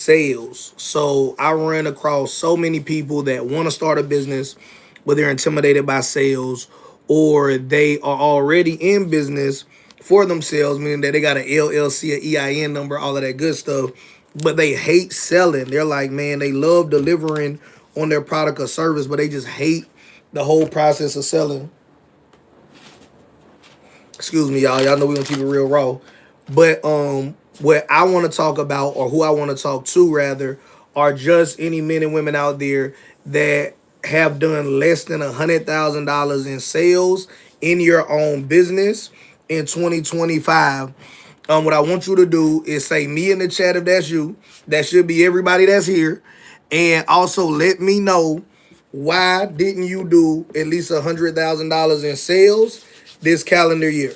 sales. So I ran across so many people that want to start a business, but they're intimidated by sales, or they are already in business for themselves, meaning that they got an LLC, an EIN number, all of that good stuff, but they hate selling. They're like, man, they love delivering on their product or service, but they just hate the whole process of selling. Excuse me, y'all. Y'all know we gonna keep it real raw. But what I want to talk about, or who I want to talk to rather, are just any men and women out there that have done less than $100,000 in sales in your own business in 2025. What I want you to do is say me in the chat if that's you. That should be everybody that's here. And also let me know, why didn't you do at least $100,000 in sales this calendar year?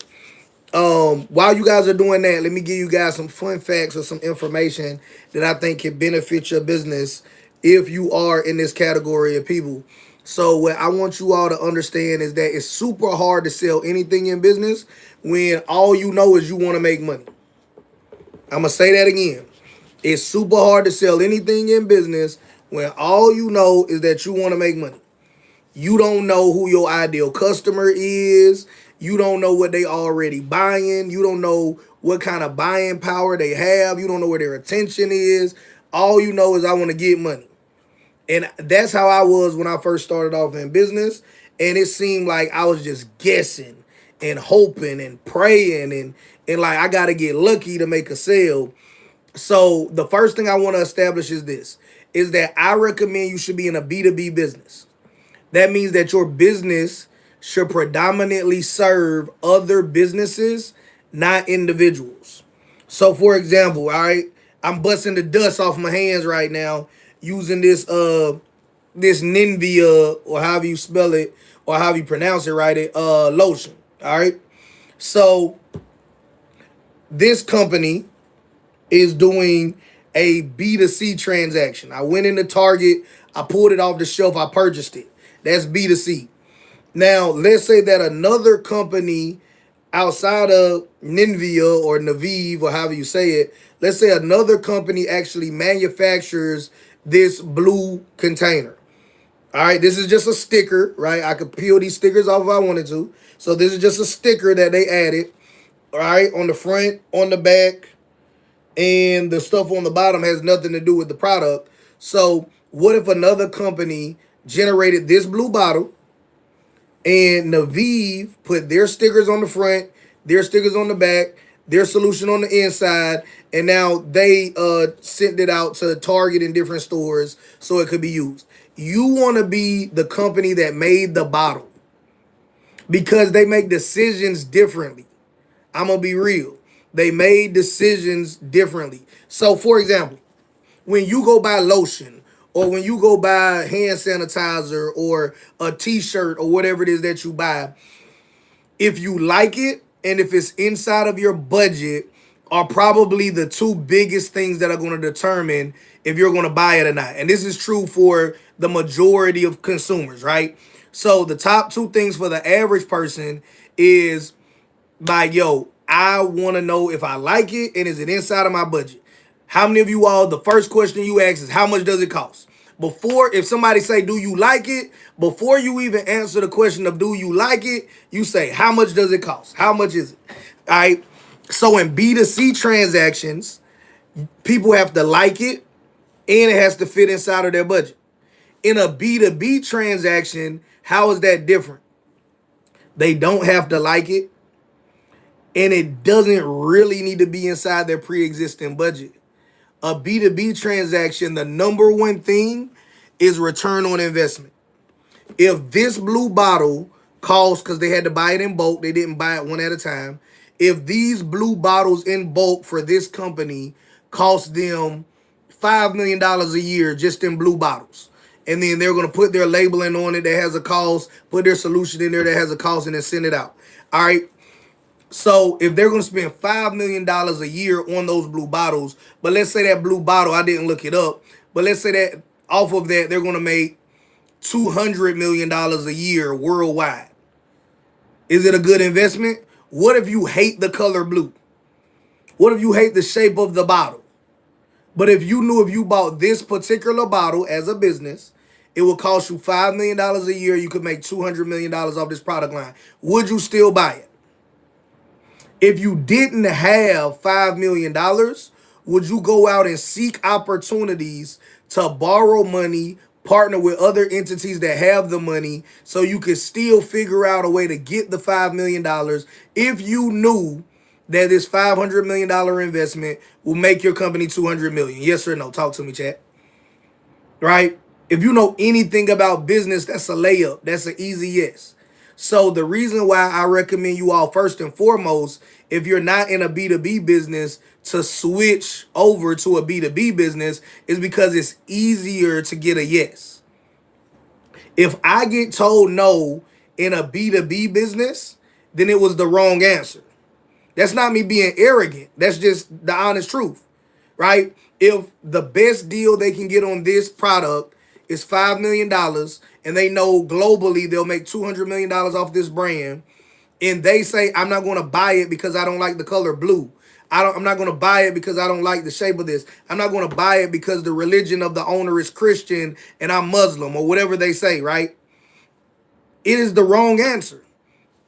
While you guys are doing that, let me give you guys some fun facts or some information that I think can benefit your business if you are in this category of people. So what I want you all to understand is that it's super hard to sell anything in business when all you know is you want to make money. I'm gonna say that again. It's super hard to sell anything in business when all you know is that you want to make money. You don't know who your ideal customer is. You don't know what they already buying. You don't know what kind of buying power they have. You don't know where their attention is. All you know is I want to get money. And that's how I was when I first started off in business. And it seemed like I was just guessing and hoping and praying and like I got to get lucky to make a sale. So the first thing I want to establish is this, is that I recommend you should be in a B2B business. That means that your business should predominantly serve other businesses, not individuals. So for example, all right, I'm busting the dust off my hands right now using this Ninvia, or however you spell it, or however you pronounce it, right? Lotion. All right. So this company is doing a B2C transaction. I went into Target, I pulled it off the shelf, I purchased it. That's B2C. Now, let's say that another company outside of Ninvia or Naviv or however you say it, let's say another company actually manufactures this blue container. All right, this is just a sticker, right? I could peel these stickers off if I wanted to. So this is just a sticker that they added, all right, on the front, on the back, and the stuff on the bottom has nothing to do with the product. So what if another company generated this blue bottle, and Naviv put their stickers on the front, their stickers on the back, their solution on the inside, and now they sent it out to Target in different stores so it could be used. You want to be the company that made the bottle because they make decisions differently. I'm going to be real. They made decisions differently. So, for example, when you go buy lotion, or when you go buy hand sanitizer or a t-shirt or whatever it is that you buy, if you like it and if it's inside of your budget, are probably the two biggest things that are going to determine if you're going to buy it or not. And this is true for the majority of consumers, right? So the top two things for the average person is like, yo, I want to know if I like it and is it inside of my budget. How many of you all, the first question you ask is, how much does it cost? Before, if somebody say, do you like it? Before you even answer the question of, do you like it? You say, how much does it cost? How much is it? All right. So in B2C transactions, people have to like it and it has to fit inside of their budget. In a B2B transaction, how is that different? They don't have to like it and it doesn't really need to be inside their pre-existing budget. A B2B transaction, the number one thing is return on investment. If this blue bottle costs, because they had to buy it in bulk, they didn't buy it one at a time. If these blue bottles in bulk for this company cost them $5 million a year just in blue bottles, and then they're going to put their labeling on it that has a cost, put their solution in there that has a cost, and then send it out. All right. So if they're going to spend $5 million a year on those blue bottles, but let's say that blue bottle, I didn't look it up, but let's say that off of that, they're going to make $200 million a year worldwide. Is it a good investment? What if you hate the color blue? What if you hate the shape of the bottle? But if you knew if you bought this particular bottle as a business, it would cost you $5 million a year. You could make $200 million off this product line. Would you still buy it? If you didn't have $5 million, would you go out and seek opportunities to borrow money, partner with other entities that have the money, so you could still figure out a way to get the $5 million if you knew that this $500 million investment will make your company 200 million? Yes or no? Talk to me, chat. Right? If you know anything about business, that's a layup. That's an easy yes. So the reason why I recommend you all first and foremost, if you're not in a B2B business, to switch over to a B2B business is because it's easier to get a yes. If I get told no in a B2B business, then it was the wrong answer. That's not me being arrogant. That's just the honest truth, right? If the best deal they can get on this product is $5 million, and they know globally they'll make $200 million off this brand, and they say, I'm not going to buy it because I don't like the color blue. I'm not going to buy it because I don't like the shape of this. I'm not going to buy it because the religion of the owner is Christian and I'm Muslim, or whatever they say, right? It is the wrong answer.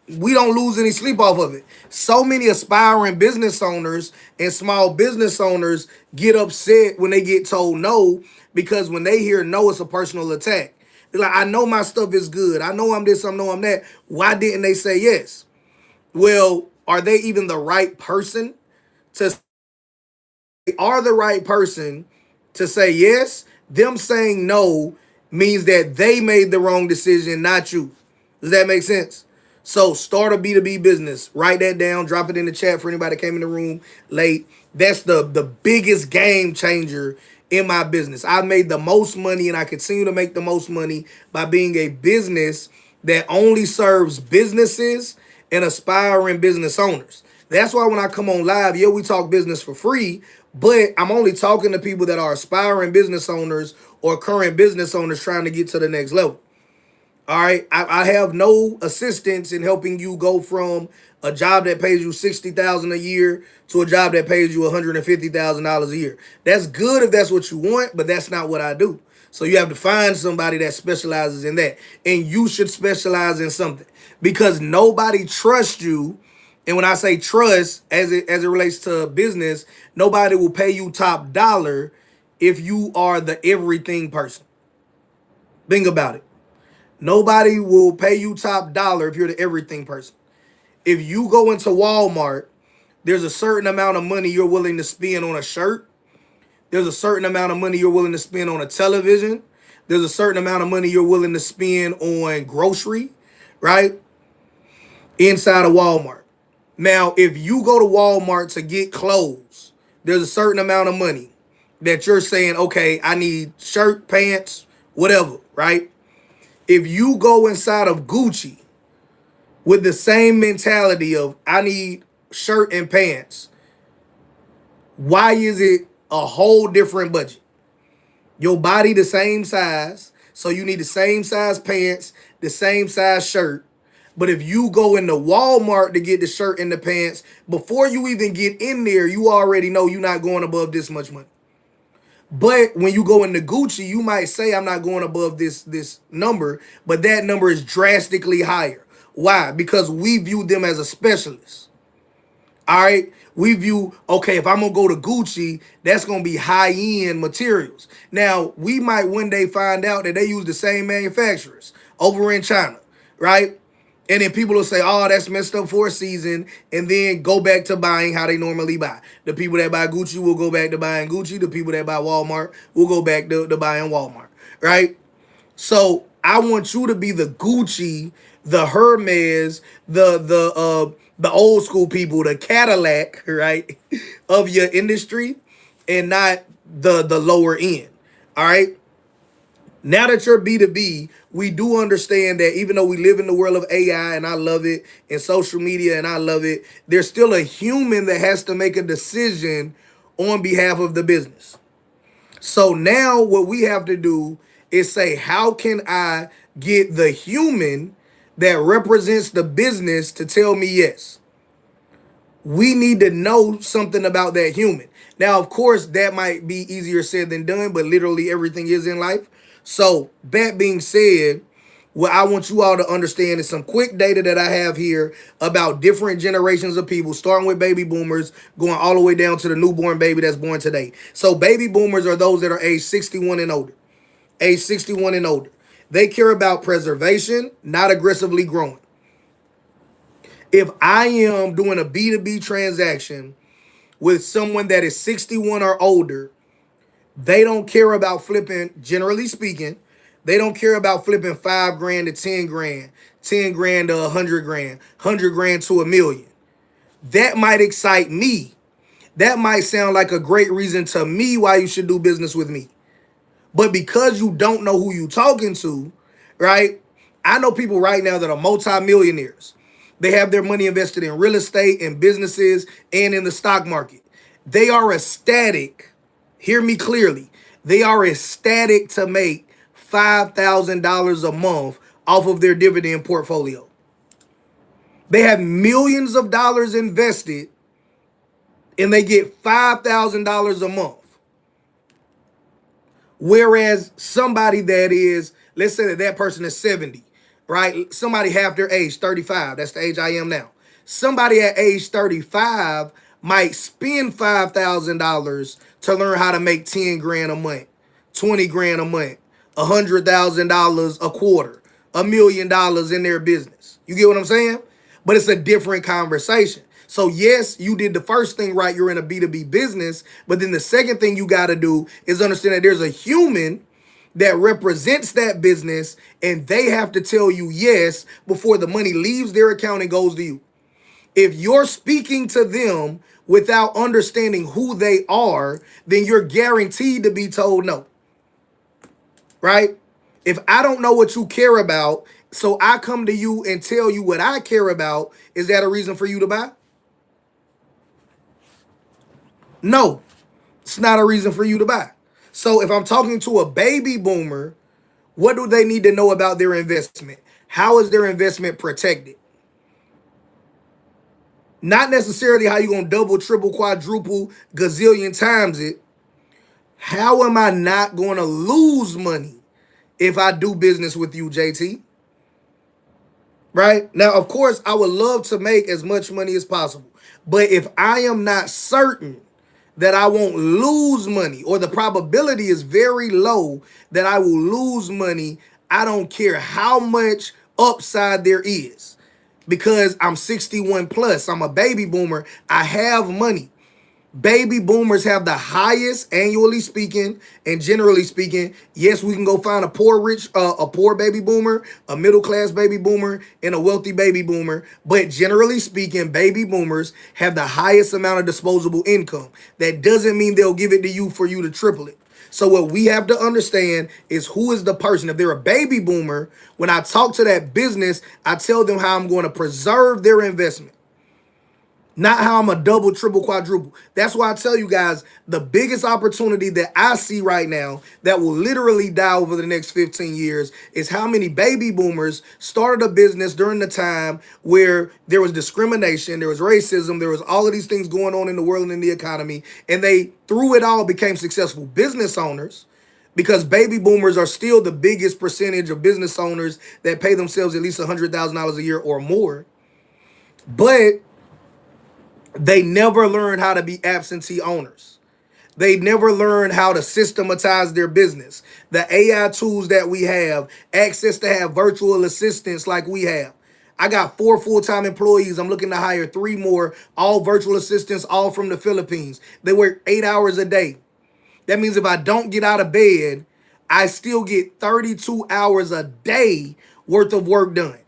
We don't lose any sleep off of it. So many aspiring business owners and small business owners get upset when they get told no, because when they hear no, it's a personal attack. They're like, I know my stuff is good. I know I'm this, I know I'm that. Why didn't they say yes? Well, are they even the right person to are the right person to say yes? Them saying no means that they made the wrong decision, not you. Does that make sense? So start a B2B business. Write that down. Drop it in the chat for anybody that came in the room late. That's the biggest game changer in my business. I've made the most money and I continue to make the most money by being a business that only serves businesses and aspiring business owners. That's why when I come on live, yeah, we talk business for free, but I'm only talking to people that are aspiring business owners or current business owners trying to get to the next level. All right. I have no assistance in helping you go from a job that pays you $60,000 a year to a job that pays you $150,000 a year. That's good if that's what you want, but that's not what I do. So you have to find somebody that specializes in that. And you should specialize in something, because nobody trusts you. And when I say trust, as it relates to business, nobody will pay you top dollar if you are the everything person. Think about it. Nobody will pay you top dollar if you're the everything person. If you go into Walmart, there's a certain amount of money you're willing to spend on a shirt. There's a certain amount of money you're willing to spend on a television. There's a certain amount of money you're willing to spend on grocery, right? Inside of Walmart. Now, if you go to Walmart to get clothes, there's a certain amount of money that you're saying, okay, I need shirt, pants, whatever, right? If you go inside of Gucci with the same mentality of I need shirt and pants, why is it a whole different budget? Your body the same size, so you need the same size pants, the same size shirt. But if you go into Walmart to get the shirt and the pants, before you even get in there, you already know you're not going above this much money. But when you go into Gucci, you might say, I'm not going above this number, but that number is drastically higher. Why? Because we view them as a specialist. All right? We view, okay, if I'm going to go to Gucci, that's going to be high-end materials. Now, we might one day find out that they use the same manufacturers over in China, right? And then people will say, oh, that's messed up for a season, and then go back to buying how they normally buy. The people that buy Gucci will go back to buying Gucci. The people that buy Walmart will go back to buying Walmart, right? So I want you to be the Gucci, the Hermes, the old school people, the Cadillac, right, of your industry, and not the lower end, all right? Now that you're B2B, we do understand that even though we live in the world of AI and I love it, and social media and I love it, there's still a human that has to make a decision on behalf of the business. So now what we have to do is say, how can I get the human that represents the business to tell me yes? We need to know something about that human. Now, of course, that might be easier said than done, but literally everything is in life. So, that being said, what I want you all to understand is some quick data that I have here about different generations of people, starting with baby boomers, going all the way down to the newborn baby that's born today. So, baby boomers are those that are age 61 and older. Age 61 and older. They care about preservation, not aggressively growing. If I am doing a B2B transaction with someone that is 61 or older, they don't care about flipping, generally speaking, they don't care about flipping 5 grand to 10 grand, 10 grand to 100 grand, 100 grand to a million. That might excite me. That might sound like a great reason to me why you should do business with me. But because you don't know who you talking to, right? I know people right now that are multimillionaires. They have their money invested in real estate and businesses and in the stock market. They are ecstatic. Hear me clearly. They are ecstatic to make $5,000 a month off of their dividend portfolio. They have millions of dollars invested and they get $5,000 a month. Whereas somebody that is, let's say that that person is 70, right? Somebody half their age, 35. That's the age I am now. Somebody at age 35 might spend $5,000 to learn how to make 10 grand a month, 20 grand a month, $100,000 a quarter, $1 million in their business. You get what I'm saying? But it's a different conversation. So yes, you did the first thing right. You're in a B2B business. But then the second thing you got to do is understand that there's a human that represents that business and they have to tell you yes before the money leaves their account and goes to you. If you're speaking to them without understanding who they are, then you're guaranteed to be told no. Right? If I don't know what you care about, so I come to you and tell you what I care about, is that a reason for you to buy? No, it's not a reason for you to buy. So if I'm talking to a baby boomer, what do they need to know about their investment? How is their investment protected? Not necessarily how you're going to double, triple, quadruple, gazillion times it. How am I not going to lose money if I do business with you, JT? Right? Now, of course, I would love to make as much money as possible. But if I am not certain that I won't lose money, or the probability is very low that I will lose money, I don't care how much upside there is. Because I'm 61 plus, I'm a baby boomer, I have money. Baby boomers have the highest, annually speaking and generally speaking. Yes, we can go find a poor baby boomer, a middle class baby boomer, and a wealthy baby boomer. But generally speaking, baby boomers have the highest amount of disposable income. That doesn't mean they'll give it to you for you to triple it. So what we have to understand is who is the person. If they're a baby boomer, when I talk to that business, I tell them how I'm going to preserve their investment. Not how I'm a double, triple, quadruple. That's why I tell you guys, the biggest opportunity that I see right now that will literally die over the next 15 years is how many baby boomers started a business during the time where there was discrimination, there was racism, there was all of these things going on in the world and in the economy, and they, through it all, became successful business owners. Because baby boomers are still the biggest percentage of business owners that pay themselves at least $100,000 a year or more. But they never learned how to be absentee owners. They never learned how to systematize their business. The AI tools that we have, access to have virtual assistants like we have. I got 4 full-time employees. I'm looking to hire 3 more, all virtual assistants, all from the Philippines. They work 8 hours a day. That means if I don't get out of bed, I still get 32 hours a day worth of work done.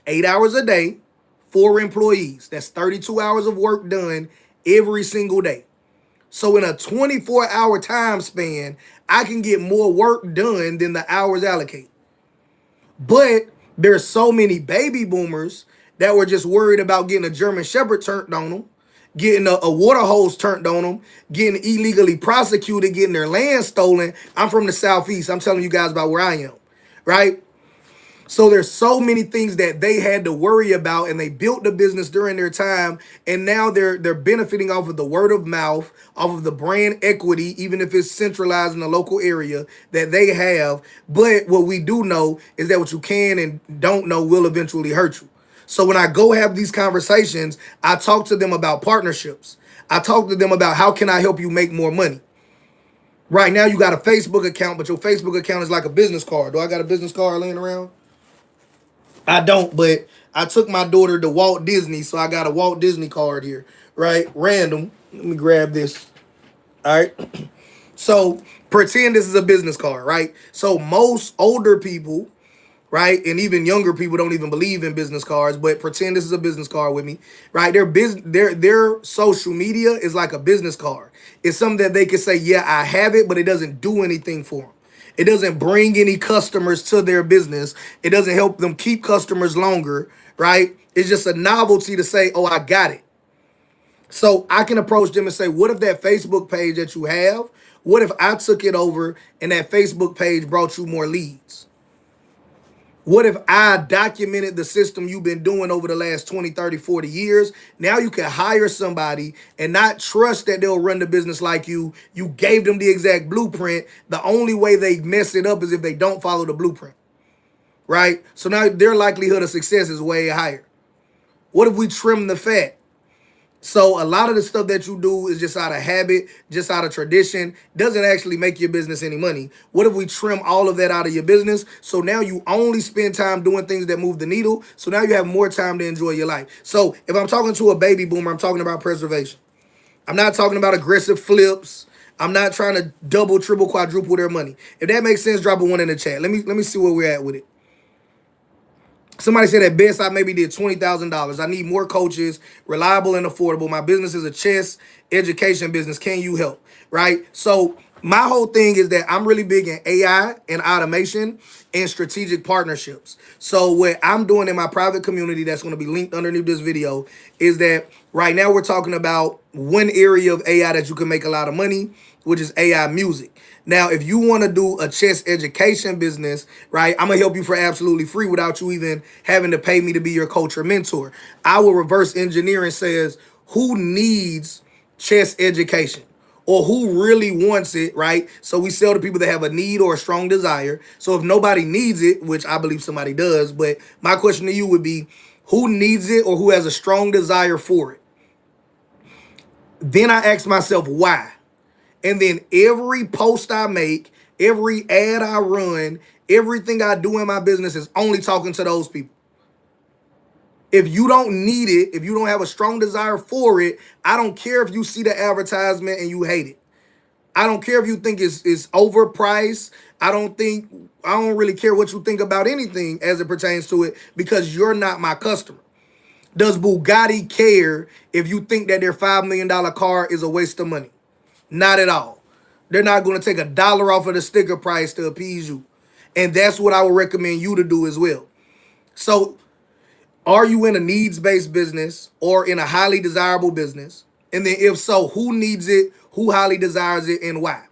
8 hours a day. 4 employees. That's 32 hours of work done every single day. So in a 24-hour time span, I can get more work done than the hours allocated. But there's so many baby boomers that were just worried about getting a German Shepherd turned on them, getting a water hose turned on them, getting illegally prosecuted, getting their land stolen. I'm from the Southeast. I'm telling you guys about where I am, right? So there's so many things that they had to worry about, and they built the business during their time, and now they're benefiting off of the word of mouth, off of the brand equity, even if it's centralized in the local area that they have. But what we do know is that what you can and don't know will eventually hurt you. So when I go have these conversations, I talk to them about partnerships. I talk to them about how can I help you make more money. Right now you got a Facebook account, but your Facebook account is like a business card. Do I got a business card laying around? I don't, but I took my daughter to Walt Disney, so I got a Walt Disney card here, right? Random. Let me grab this. All right. So pretend this is a business card, right? So most older people, right, and even younger people don't even believe in business cards, but pretend this is a business card with me, right? Their social media is like a business card. It's something that they can say, yeah, I have it, but it doesn't do anything for them. It doesn't bring any customers to their business. It doesn't help them keep customers longer, right? It's just a novelty to say, oh, I got it. So I can approach them and say, what if that Facebook page that you have, what if I took it over and that Facebook page brought you more leads? What if I documented the system you've been doing over the last 20, 30, 40 years? Now you can hire somebody and not trust that they'll run the business like you. You gave them the exact blueprint. The only way they mess it up is if they don't follow the blueprint, right? So now their likelihood of success is way higher. What if we trim the fat? So a lot of the stuff that you do is just out of habit, just out of tradition, doesn't actually make your business any money. What if we trim all of that out of your business? So now you only spend time doing things that move the needle. So now you have more time to enjoy your life. So if I'm talking to a baby boomer, I'm talking about preservation. I'm not talking about aggressive flips. I'm not trying to double, triple, quadruple their money. If that makes sense, drop a one in the chat. Let me see where we're at with it. Somebody said at best I maybe did $20,000. I need more coaches, reliable and affordable. My business is a chess education business. Can you help? Right? So my whole thing is that I'm really big in AI and automation and strategic partnerships. So what I'm doing in my private community that's going to be linked underneath this video is that right now we're talking about one area of AI that you can make a lot of money, which is AI music. Now, if you want to do a chess education business, right, I'm going to help you for absolutely free without you even having to pay me to be your coach or mentor. I will reverse engineer and says, who needs chess education? Or who really wants it, right? So we sell to people that have a need or a strong desire. So if nobody needs it, which I believe somebody does, but my question to you would be, who needs it or who has a strong desire for it? Then I ask myself, why? And then every post I make, every ad I run, everything I do in my business is only talking to those people. If you don't need it, if you don't have a strong desire for it, I don't care if you see the advertisement and you hate it. I don't care if you think it's overpriced. I don't really care what you think about anything as it pertains to it because you're not my customer. Does Bugatti care if you think that their $5 million car is a waste of money? Not at all. They're not going to take $1 off of the sticker price to appease you. And that's what I would recommend you to do as well. So are you in a needs-based business or in a highly desirable business? And then if so, who needs it, who highly desires it, and why?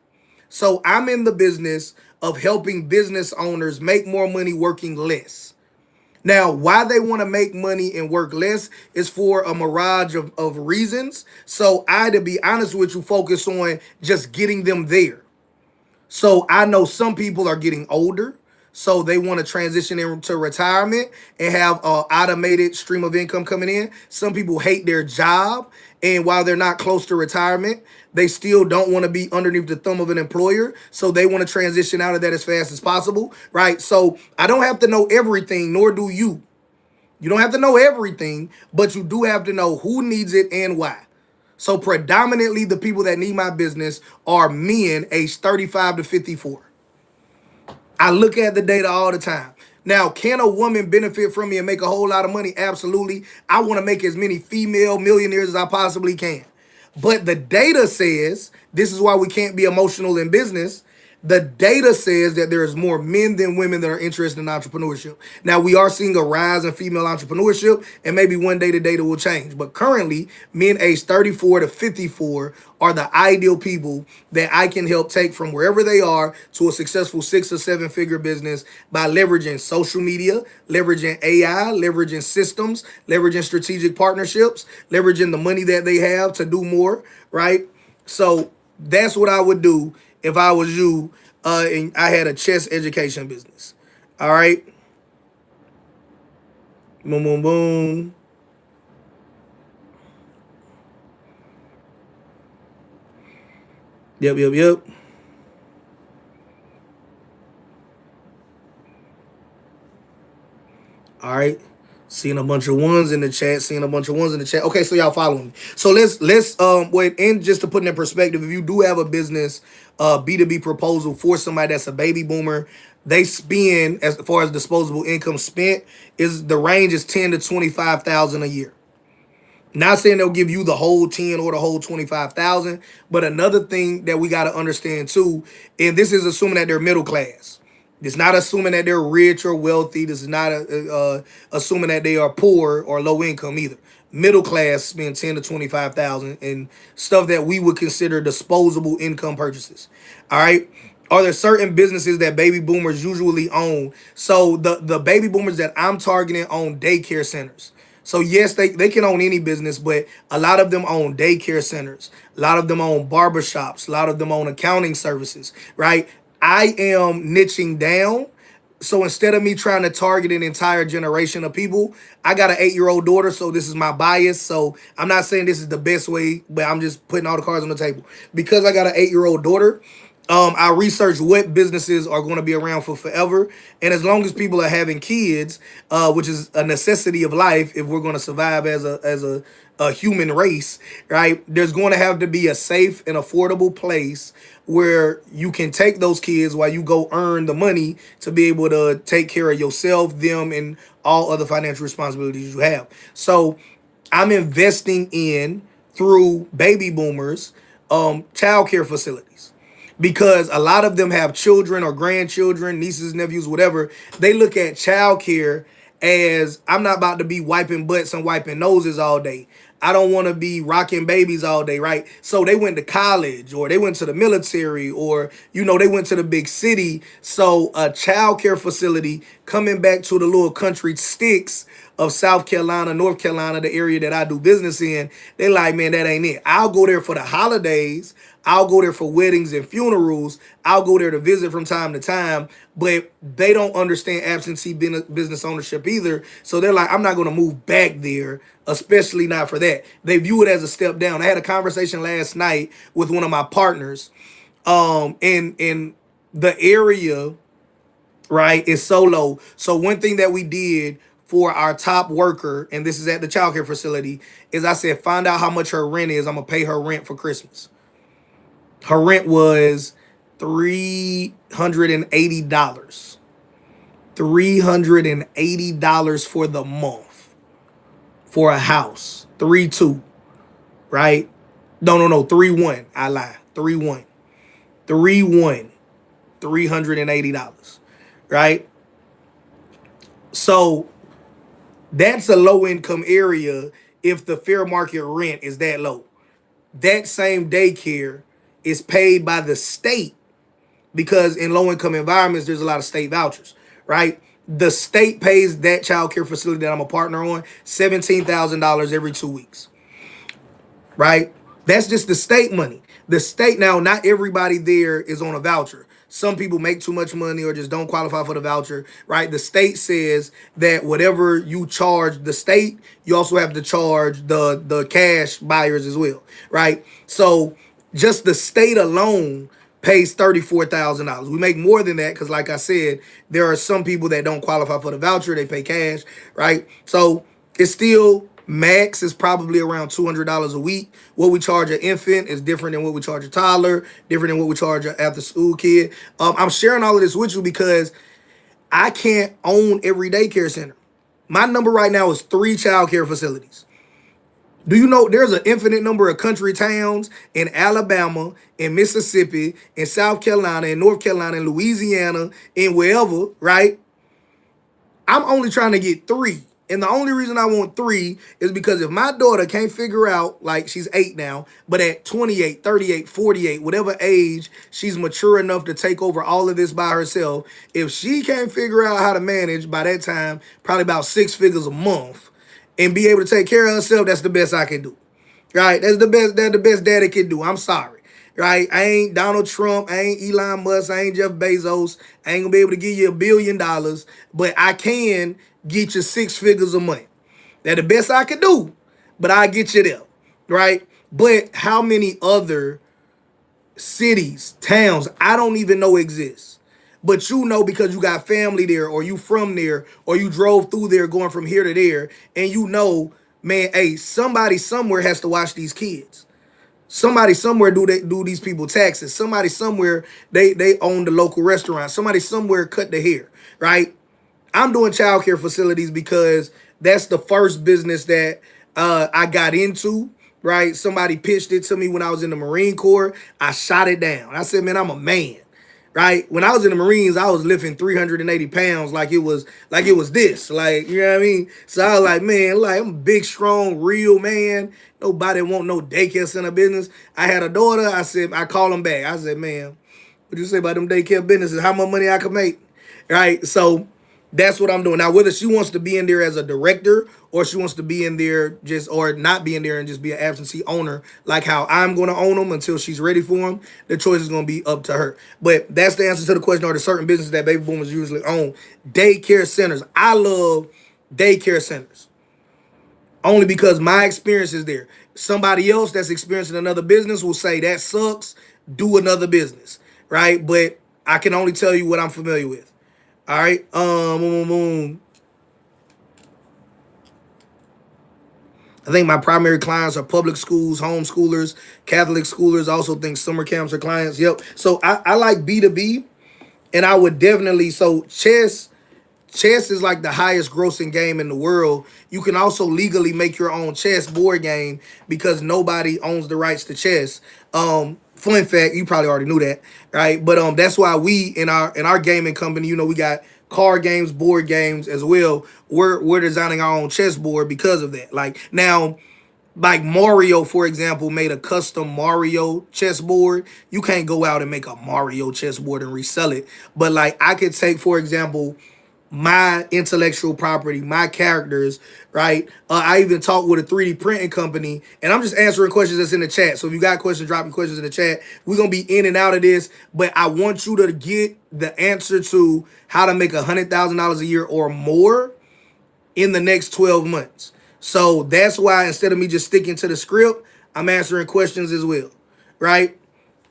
So I'm in the business of helping business owners make more money working less. Now, why they want to make money and work less is for a mirage of reasons. So I, to be honest with you, focus on just getting them there. So I know some people are getting older, so they want to transition into retirement and have an automated stream of income coming in. Some people hate their job, and while they're not close to retirement, they still don't want to be underneath the thumb of an employer, so they want to transition out of that as fast as possible, right? So I don't have to know everything, nor do you. You don't have to know everything, but you do have to know who needs it and why. So predominantly the people that need my business are men aged 35 to 54. I look at the data all the time. Now, can a woman benefit from me and make a whole lot of money? Absolutely. I want to make as many female millionaires as I possibly can. But the data says, this is why we can't be emotional in business. The data says that there's more men than women that are interested in entrepreneurship. Now, we are seeing a rise in female entrepreneurship, and maybe one day the data will change. But currently, men aged 34 to 54 are the ideal people that I can help take from wherever they are to a successful 6 or 7 figure business by leveraging social media, leveraging AI, leveraging systems, leveraging strategic partnerships, leveraging the money that they have to do more, right? So that's what I would do if I was you, and I had a chess education business. All right, boom, boom, boom. Yep, yep, yep. All right. Seeing a bunch of ones in the chat. Seeing a bunch of ones in the chat. Okay, so y'all following me. So let's wait. And just to put it in perspective, if you do have a business, B2B proposal for somebody that's a baby boomer, they spend, as far as disposable income spent, is the range is 10 to 25,000 a year. Not saying they'll give you the whole 10 or the whole 25,000, but another thing that we got to understand too, and this is assuming that they're middle class. It's not assuming that they're rich or wealthy. This is not assuming that they are poor or low income either. Middle class spend 10 to 25,000 and stuff that we would consider disposable income purchases. All right. Are there certain businesses that baby boomers usually own? So the baby boomers that I'm targeting own daycare centers. So yes, they can own any business, but a lot of them own daycare centers. A lot of them own barbershops. A lot of them own accounting services, right? I am niching down. So instead of me trying to target an entire generation of people, I got an 8-year-old daughter, so this is my bias. So I'm not saying this is the best way, but I'm just putting all the cards on the table. Because I got an 8-year-old daughter, I research what businesses are going to be around for forever, and as long as people are having kids, which is a necessity of life if we're going to survive as a human race, right? There's going to have to be a safe and affordable place where you can take those kids while you go earn the money to be able to take care of yourself, them, and all other financial responsibilities you have. So I'm investing in, through baby boomers, child care facilities, because a lot of them have children or grandchildren, nieces, nephews, whatever. They look at childcare as, I'm not about to be wiping butts and wiping noses all day. I don't want to be rocking babies all day, right? So they went to college, or they went to the military, or they went to the big city. So a childcare facility coming back to the little country sticks of South Carolina, North Carolina, the area that I do business in, they like, man, that ain't it. I'll go there for the holidays. I'll go there for weddings and funerals. I'll go there to visit from time to time, but they don't understand absentee business ownership either. So they're like, I'm not going to move back there, especially not for that. They view it as a step down. I had a conversation last night with one of my partners, in the area, right, is so low. So one thing that we did for our top worker, and this is at the childcare facility, is I said, find out how much her rent is. I'm going to pay her rent for Christmas. Her rent was $380. $380 for the month for a house. 3-2, right? No, 3-1. I lie. 3-1. 3-1. $380, right? So that's a low income area if the fair market rent is that low. That same daycare is paid by the state, because in low income environments, there's a lot of state vouchers, right? The state pays that child care facility that I'm a partner on $17,000 every 2 weeks, right? That's just the state money. The state, now, not everybody there is on a voucher. Some people make too much money or just don't qualify for the voucher, right? The state says that whatever you charge the state, you also have to charge the cash buyers as well, right? So just the state alone pays $34,000. We make more than that because, like I said, there are some people that don't qualify for the voucher. They pay cash, right? So it's still, max is probably around $200 a week. What we charge an infant is different than what we charge a toddler, different than what we charge an after school kid. I'm sharing all of this with you because I can't own every daycare center. My number right now is 3 child care facilities. Do you know there's an infinite number of country towns in Alabama, in Mississippi, in South Carolina, in North Carolina, in Louisiana, in wherever, right? I'm only trying to get three. And the only reason I want three is because if my daughter can't figure out, like she's 8 now, but at 28, 38, 48, whatever age, she's mature enough to take over all of this by herself. If she can't figure out how to manage by that time, probably about 6 figures a month, and be able to take care of herself, that's the best I can do. Right? That's the best. That's the best daddy can do. I'm sorry. Right? I ain't Donald Trump. I ain't Elon Musk. I ain't Jeff Bezos. I ain't gonna be able to give you $1 billion, but I can get you 6 figures a month. That's the best I can do, but I get you there. Right? But how many other cities, towns I don't even know exist? But you know because you got family there, or you from there, or you drove through there going from here to there, and you know, man, hey, somebody somewhere has to watch these kids. Somebody somewhere do these people taxes. Somebody somewhere they own the local restaurant. Somebody somewhere cut the hair, right? I'm doing childcare facilities because that's the first business that I got into. Right? Somebody pitched it to me when I was in the Marine Corps. I shot it down. I said, man, I'm a man. Right? When I was in the Marines, I was lifting 380 pounds like it was this. Like, you know what I mean? So I was like, man, like I'm a big, strong, real man. Nobody want no daycare center business. I had a daughter. I said, I called him back. I said, man, what you say about them daycare businesses? How much money I could make? Right? So that's what I'm doing. Now, whether she wants to be in there as a director or she wants to be in there just or not be in there and just be an absentee owner, like how I'm going to own them until she's ready for them, the choice is going to be up to her. But that's the answer to the question. Are there certain businesses that baby boomers usually own? Daycare centers. I love daycare centers only because my experience is there. Somebody else that's experiencing another business will say that sucks. Do another business, right? But I can only tell you what I'm familiar with. All right. I think my primary clients are public schools, homeschoolers, Catholic schoolers. I also think summer camps are clients. Yep. So I like B2B, and I would definitely so chess is like the highest grossing game in the world. You can also legally make your own chess board game because nobody owns the rights to chess. Fun fact, you probably already knew that, right? But that's why we in our gaming company, we got card games, board games as well. We're designing our own chessboard because of that. Like now, like Mario, for example, made a custom Mario chessboard. You can't go out and make a Mario chessboard and resell it. But like I could take, for example, my intellectual property, my characters, right? I even talked with a 3D printing company, and I'm just answering questions that's in the chat. So if you got questions, drop your questions in the chat. We're gonna be in and out of this, but I want you to get the answer to how to make $100,000 a year or more in the next 12 months. So that's why instead of me just sticking to the script, I'm answering questions as well, right?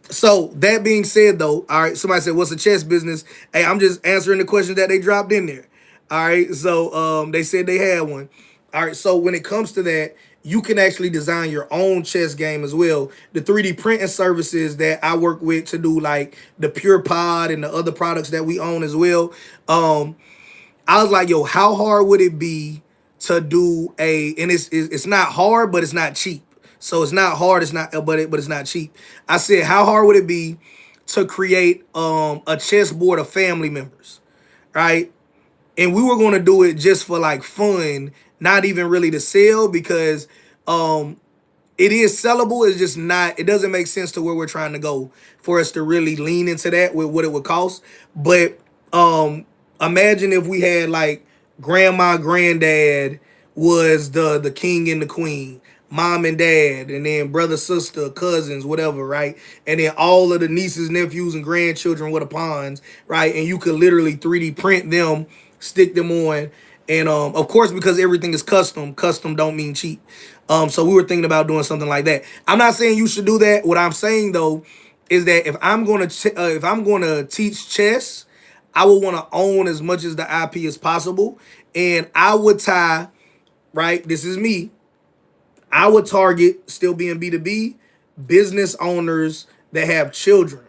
So that being said, though, all right, somebody said, "What's a chess business?" Hey, I'm just answering the questions that they dropped in there. All right, so they said they had one. All right, so when it comes to that, you can actually design your own chess game as well. The 3D printing services that I work with to do like the Pure Pod and the other products that we own as well. I was like, yo, how hard would it be to do and it's not hard, but it's not cheap. So it's not hard, it's not, but it's not cheap. I said, how hard would it be to create a chessboard of family members, right? And we were going to do it just for like fun, not even really to sell because it is sellable. It's just not, it doesn't make sense to where we're trying to go for us to really lean into that with what it would cost. But imagine if we had like grandma, granddad was the king and the queen, mom and dad, and then brother, sister, cousins, whatever, right? And then all of the nieces, nephews, and grandchildren were the pawns, right? And you could literally 3D print them, stick them on. And of course, because everything is custom don't mean cheap. So we were thinking about doing something like that. I'm not saying you should do that. What I'm saying though is that if I'm gonna teach chess, I would want to own as much as the IP as possible, and I would tie, right. This is me. I would target, still being B2B, business owners that have children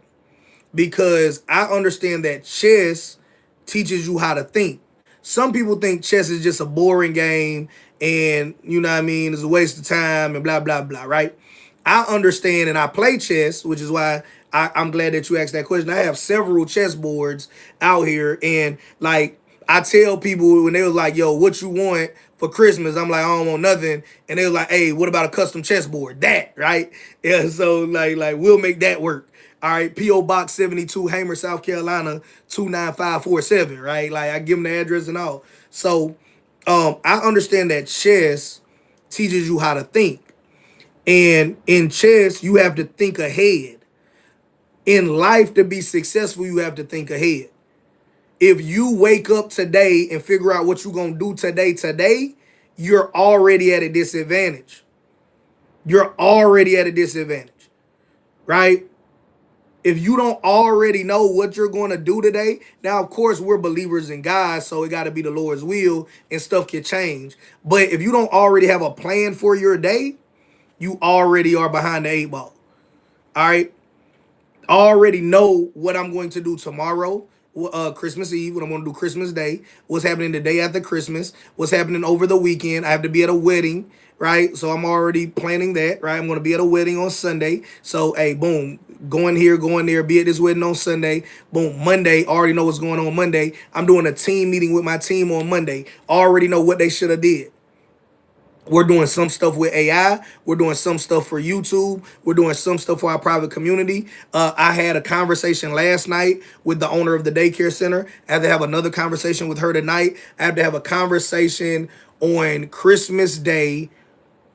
because I understand that chess teaches you how to think. Some people think chess is just a boring game and, you know what I mean, it's a waste of time and blah, blah, blah, right? I understand and I play chess, which is why I'm glad that you asked that question. I have several chess boards out here, and like I tell people when they was like, "Yo, what you want for Christmas?" I'm like, "I don't want nothing," and they was like, "Hey, what about a custom chessboard?" That right? Yeah. So like we'll make that work. All right, P.O. Box 72, Hamer, South Carolina 29547. Right? Like I give them the address and all. So I understand that chess teaches you how to think. And in chess, you have to think ahead. In life, to be successful, you have to think ahead. If you wake up today and figure out what you're going to do today, you're already at a disadvantage. You're already at a disadvantage, right? If you don't already know what you're going to do today, now, of course, we're believers in God, so it got to be the Lord's will and stuff can change. But if you don't already have a plan for your day, you already are behind the eight ball. All right. I already know what I'm going to do tomorrow, Christmas Eve, what I'm going to do Christmas Day, what's happening the day after Christmas, what's happening over the weekend. I have to be at a wedding, right? So I'm already planning that, right? I'm going to be at a wedding on Sunday. So, hey, boom, going here, going there, be at this wedding on Sunday. Boom, Monday, already know what's going on Monday. I'm doing a team meeting with my team on Monday. Already know what they should have did. We're doing some stuff with AI. We're doing some stuff for YouTube. We're doing some stuff for our private community. I had a conversation last night with the owner of the daycare center. I have to have another conversation with her tonight. I have to have a conversation on Christmas Day,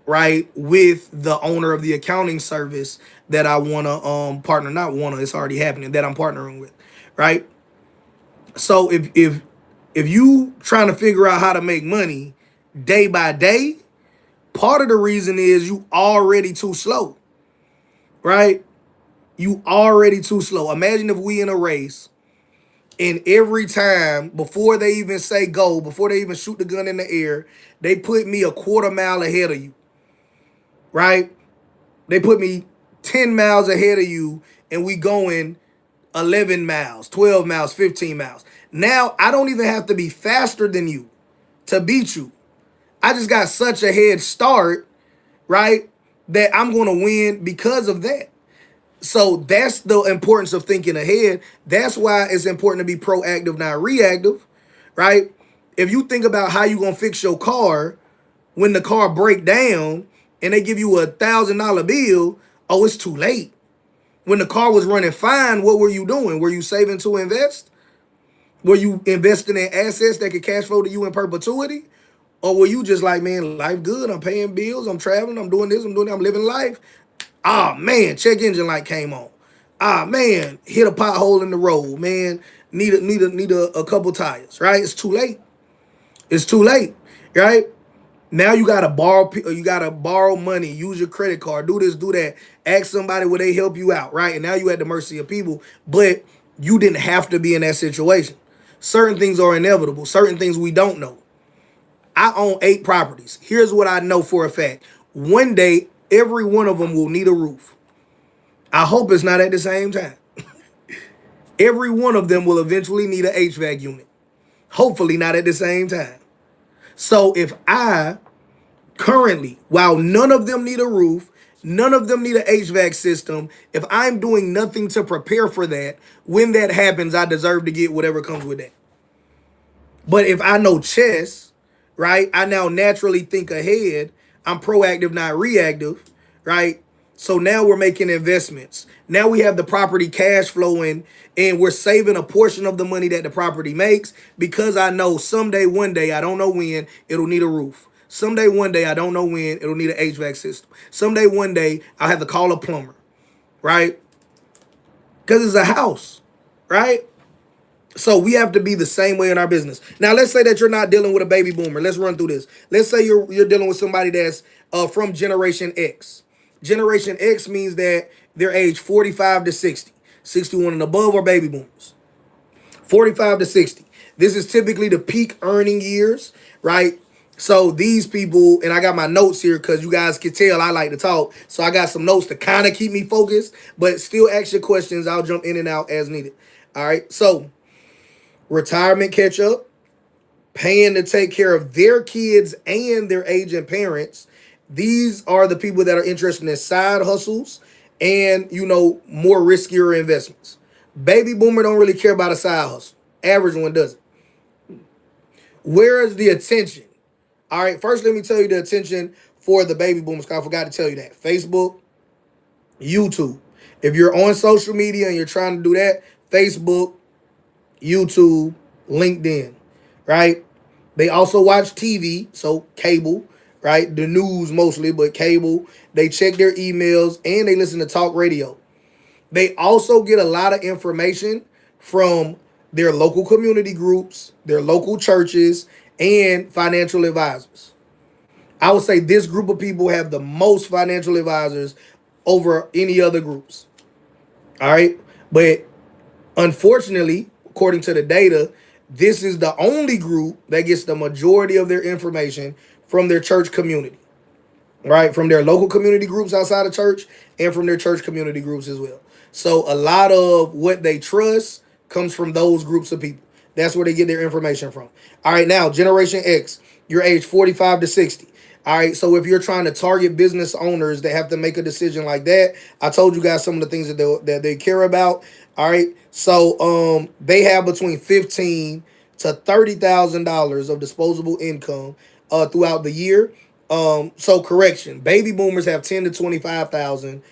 right, with the owner of the accounting service that I want to partner. Not want to. It's already happening. That I'm partnering with, right? So if you trying to figure out how to make money day by day, part of the reason is you already too slow, right? You already too slow. Imagine if we in a race and every time before they even say go, before they even shoot the gun in the air, they put me a quarter mile ahead of you, right? They put me 10 miles ahead of you and we going 11 miles, 12 miles, 15 miles. Now I don't even have to be faster than you to beat you. I just got such a head start, right, that I'm going to win because of that. So that's the importance of thinking ahead. That's why it's important to be proactive, not reactive, right? If you think about how you going to fix your car when the car break down and they give you $1,000 bill, oh, it's too late. When the car was running fine, what were you doing? Were you saving to invest? Were you investing in assets that could cash flow to you in perpetuity? Or were you just like, man, life good, I'm paying bills, I'm traveling, I'm doing this, I'm doing that, I'm living life. Ah, man, check engine light came on. Ah, man, hit a pothole in the road, man. Need a couple tires, right? It's too late. It's too late, right? Now you gotta borrow money, use your credit card, do this, do that. Ask somebody where they help you out, right? And now you at the mercy of people, but you didn't have to be in that situation. Certain things are inevitable. Certain things we don't know. I own 8 properties. Here's what I know for a fact. One day, every one of them will need a roof. I hope it's not at the same time. Every one of them will eventually need an HVAC unit. Hopefully not at the same time. So if I currently, while none of them need a roof, none of them need an HVAC system, if I'm doing nothing to prepare for that, when that happens, I deserve to get whatever comes with that. But if I know chess, right, I now naturally think ahead. I'm proactive, not reactive, right? So now we're making investments. Now we have the property cash flowing and we're saving a portion of the money that the property makes because I know someday, one day, I don't know when, it'll need a roof. Someday, one day, I don't know when, it'll need an HVAC system. Someday, one day, I'll have to call a plumber, right? Because it's a house, right? So we have to be the same way in our business. Now, let's say that you're not dealing with a baby boomer. Let's run through this. Let's say you're dealing with somebody that's from Generation X. Generation X means that they're age 45 to 60. 61 and above are baby boomers. 45 to 60. This is typically the peak earning years, right? So these people, and I got my notes here because you guys can tell I like to talk. So I got some notes to kind of keep me focused, but still ask your questions. I'll jump in and out as needed. All right. So retirement catch up, paying to take care of their kids and their aging parents. These are the people that are interested in side hustles and, more riskier investments. Baby boomer don't really care about a side hustle. Average one doesn't. Where is the attention? All right, first let me tell you the attention for the baby boomers. I forgot to tell you that. Facebook, YouTube. If you're on social media and you're trying to do that, Facebook, YouTube, LinkedIn, right? They also watch TV, so cable, right? The news mostly, but cable. They check their emails and they listen to talk radio. They also get a lot of information from their local community groups, their local churches, and financial advisors. I would say this group of people have the most financial advisors over any other groups. All right. But unfortunately, according to the data, this is the only group that gets the majority of their information from their church community, right? From their local community groups outside of church and from their church community groups as well. So a lot of what they trust comes from those groups of people. That's where they get their information from. All right, now, Generation X, you're age 45 to 60. All right, so if you're trying to target business owners that have to make a decision like that, I told you guys some of the things that they care about. All right, so they have between $15,000 to $30,000 of disposable income throughout the year. So correction, baby boomers have 10 to 25,000.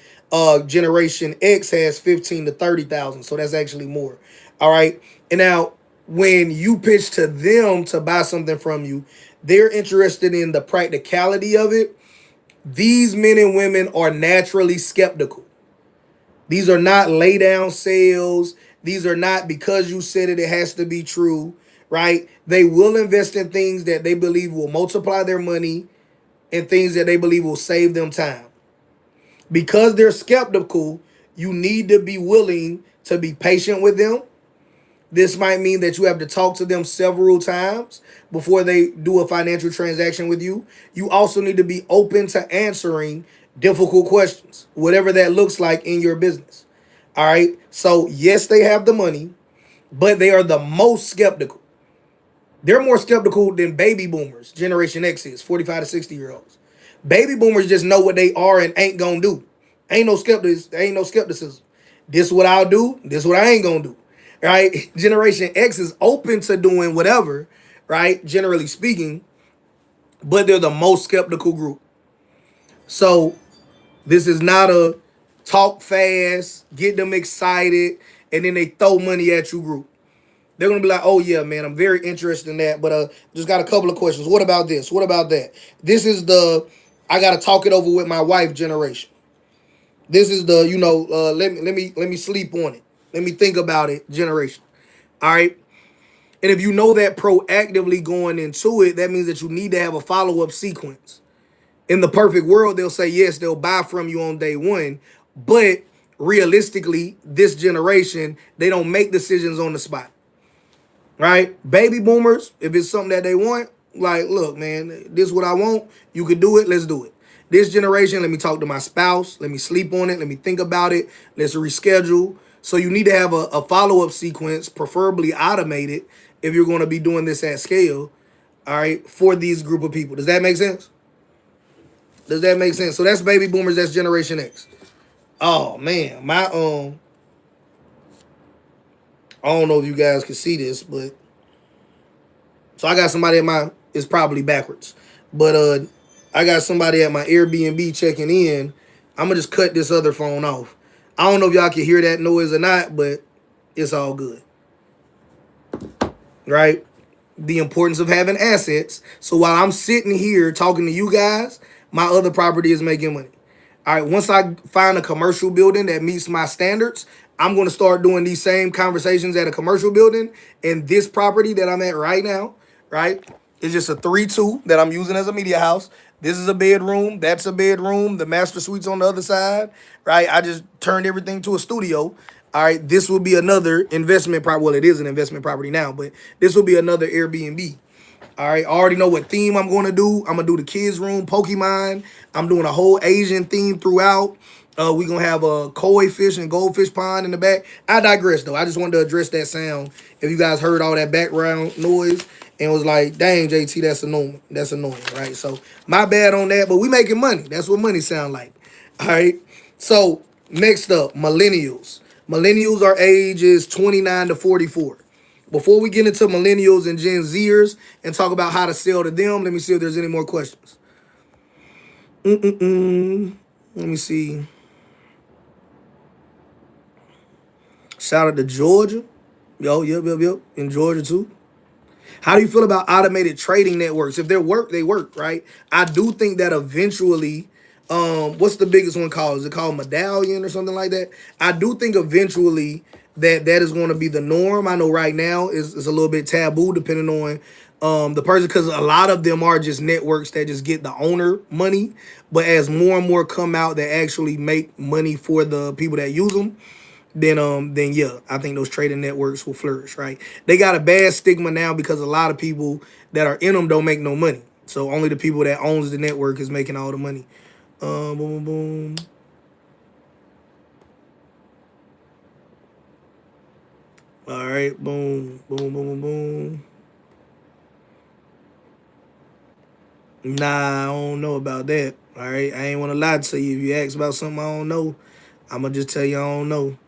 Generation X has 15 to 30,000. So that's actually more. All right. And now when you pitch to them to buy something from you, they're interested in the practicality of it. These men and women are naturally skeptical. These are not lay down sales. These are not because you said it, it has to be true, right? They will invest in things that they believe will multiply their money and things that they believe will save them time. Because they're skeptical, you need to be willing to be patient with them. This might mean that you have to talk to them several times before they do a financial transaction with you. You also need to be open to answering difficult questions, whatever that looks like in your business. All right. So, yes, they have the money, but they are the most skeptical. They're more skeptical than baby boomers, Generation X is, 45 to 60-year-olds. Baby boomers just know what they are and ain't gonna do. Ain't no skepticism. This what I'll do, this what I ain't gonna do. Right? Generation X is open to doing whatever, right? Generally speaking, but they're the most skeptical group. So this is not a talk fast, get them excited, and then they throw money at you group. They're gonna be like, oh yeah, man, I'm very interested in that, but just got a couple of questions. What about this? What about that? This is the I gotta talk it over with my wife generation. This is the let me sleep on it. Let me think about it generation. All right. And if you know that proactively going into it, that means that you need to have a follow-up sequence. In the perfect world, they'll say yes, they'll buy from you on day one, but realistically, this generation, they don't make decisions on the spot. Right? Baby boomers, if it's something that they want, like, look, man, this is what I want. You could do it. Let's do it. This generation, let me talk to my spouse. Let me sleep on it. Let me think about it. Let's reschedule. So you need to have a follow-up sequence, preferably automated, if you're going to be doing this at scale, all right, for these group of people. Does that make sense? Does that make sense? So that's baby boomers. That's Generation X. Oh, man. I don't know if you guys can see this, but so I got somebody it's probably backwards, but I got somebody at my Airbnb checking in. I'm gonna just cut this other phone off. I don't know if y'all can hear that noise or not, but it's all good, right? The importance of having assets. So while I'm sitting here talking to you guys, my other property is making money. All right, once I find a commercial building that meets my standards, I'm going to start doing these same conversations at a commercial building. And this property that I'm at right now, right, is just a 3-2 that I'm using as a media house. This is a bedroom. That's a bedroom. The master suite's on the other side, right? I just turned everything to a studio. All right, this will be another investment property. Well, it is an investment property now, but this will be another Airbnb. All right, I already know what theme I'm going to do. I'm going to do the kids' room, Pokemon. I'm doing a whole Asian theme throughout. We gonna have a koi fish and goldfish pond in the back. I digress though. I just wanted to address that sound. If you guys heard all that background noise and was like, "Dang, JT, that's annoying. That's annoying, right?" So my bad on that. But we making money. That's what money sound like. All right. So next up, millennials. Millennials are ages 29 to 44. Before we get into millennials and Gen Zers and talk about how to sell to them, let me see if there's any more questions. Let me see. Shout out to Georgia. Yo, yep. In Georgia too. How do you feel about automated trading networks? If they work, they work, right? I do think that eventually, what's the biggest one called? Is it called Medallion or something like that? I do think eventually that is going to be the norm. I know right now is a little bit taboo depending on the person, because a lot of them are just networks that just get the owner money. But as more and more come out that actually make money for the people that use them, then yeah, I think those trading networks will flourish, right? They got a bad stigma now because a lot of people that are in them don't make no money. So only the people that owns the network is making all the money. Boom, boom, boom. All right, boom, boom, boom, boom, boom. Nah, I don't know about that. All right, I ain't want to lie to you. If you ask about something I don't know, I'm gonna just tell you I don't know.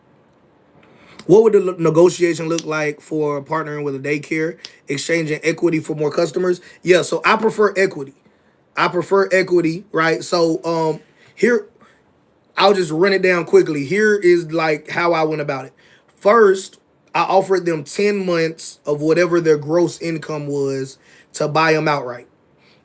What would the negotiation look like for partnering with a daycare, exchanging equity for more customers? Yeah, so I prefer equity. I prefer equity, right? So here I'll just run it down quickly. Here is like how I went about it. First, I offered them 10 months of whatever their gross income was to buy them outright.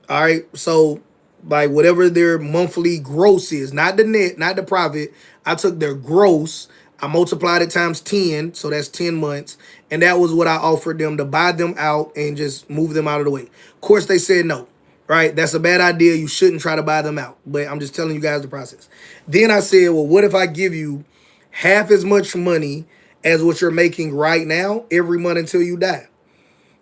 All right. So like whatever their monthly gross is, not the net, not the profit. I took their gross, I multiplied it times 10, so that's 10 months. And that was what I offered them to buy them out and just move them out of the way. Of course, they said no, right? That's a bad idea. You shouldn't try to buy them out. But I'm just telling you guys the process. Then I said, well, what if I give you half as much money as what you're making right now every month until you die?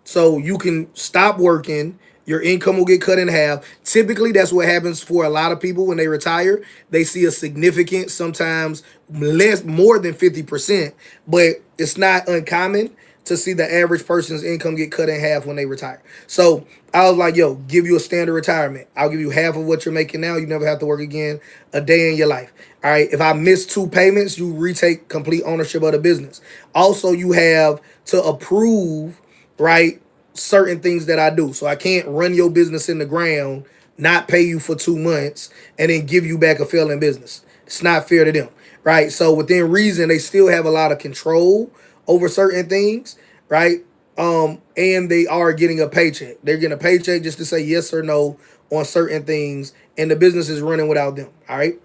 So you can stop working. Your income will get cut in half. Typically, that's what happens for a lot of people when they retire. They see a significant, sometimes less, more than 50%, but it's not uncommon to see the average person's income get cut in half when they retire. So I was like, yo, give you a standard retirement. I'll give you half of what you're making now. You never have to work again a day in your life. All right. If I miss two payments, you retake complete ownership of the business. Also, you have to approve, right, certain things that I do. So I can't run your business in the ground, not pay you for 2 months, and then give you back a failing business. It's not fair to them, right? So within reason, they still have a lot of control over certain things, right? And they are getting a paycheck. They're getting a paycheck just to say yes or no on certain things, and the business is running without them. All right.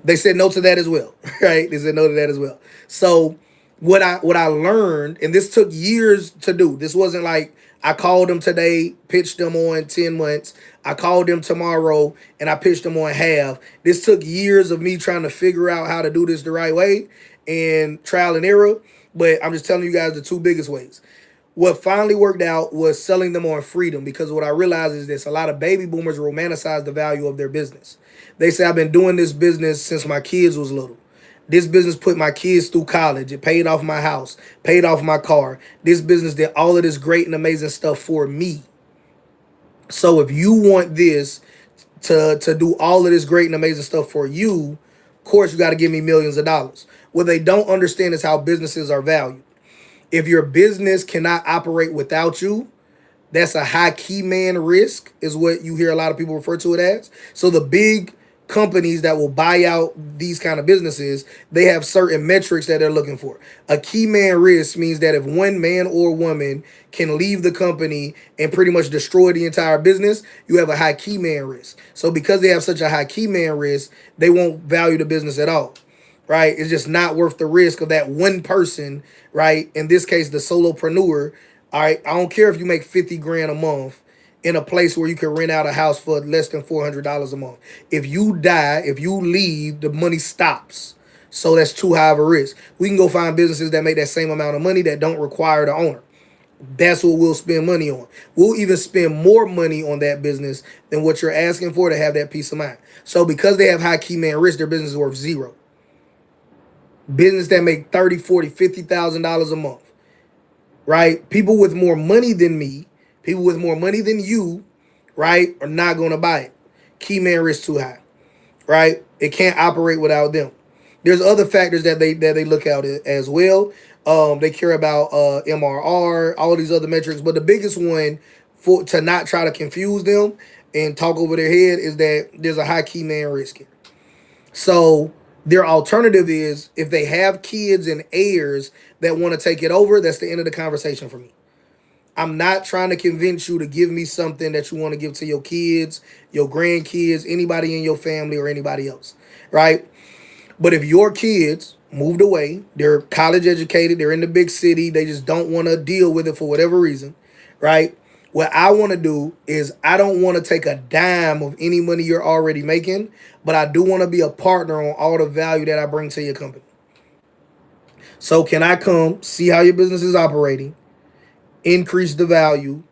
They said no to that as well, right? They said no to that as well. So what I learned, and this took years to do. This wasn't like I called them today, pitched them on 10 months. I called them tomorrow and I pitched them on half. This took years of me trying to figure out how to do this the right way and trial and error. But I'm just telling you guys the two biggest ways. What finally worked out was selling them on freedom, because what I realized is this: a lot of baby boomers romanticize the value of their business. They say, I've been doing this business since my kids was little. This business put my kids through college. It paid off my house, paid off my car. This business did all of this great and amazing stuff for me. So if you want this to do all of this great and amazing stuff for you, of course you got to give me millions of dollars. What they don't understand is how businesses are valued. If your business cannot operate without you, that's a high key man risk, is what you hear a lot of people refer to it as. So the big companies that will buy out these kind of businesses, they have certain metrics that they're looking for. A key man risk means that if one man or woman can leave the company and pretty much destroy the entire business, you have a high key man risk. So because they have such a high key man risk, they won't value the business at all, right? It's just not worth the risk of that one person, right? In this case, the solopreneur. All right, I don't care if you make 50 grand a month in a place where you can rent out a house for less than $400 a month. If you die, if you leave, the money stops. So that's too high of a risk. We can go find businesses that make that same amount of money that don't require the owner. That's what we'll spend money on. We'll even spend more money on that business than what you're asking for to have that peace of mind. So because they have high key man risk, their business is worth zero. Business that make 30, 40, $50,000 a month, right? People with more money than me, people with more money than you, right, are not going to buy it. Key man risk too high, right? It can't operate without them. There's other factors that they look at as well. They care about MRR, all these other metrics, but the biggest one for to not try to confuse them and talk over their head is that there's a high key man risk here. So their alternative is if they have kids and heirs that want to take it over, that's the end of the conversation for me. I'm not trying to convince you to give me something that you want to give to your kids, your grandkids, anybody in your family, or anybody else, right? But if your kids moved away, they're college educated, they're in the big city, they just don't want to deal with it for whatever reason, right? What I want to do is I don't want to take a dime of any money you're already making, but I do want to be a partner on all the value that I bring to your company. So can I come see how your business is operating, increase the value,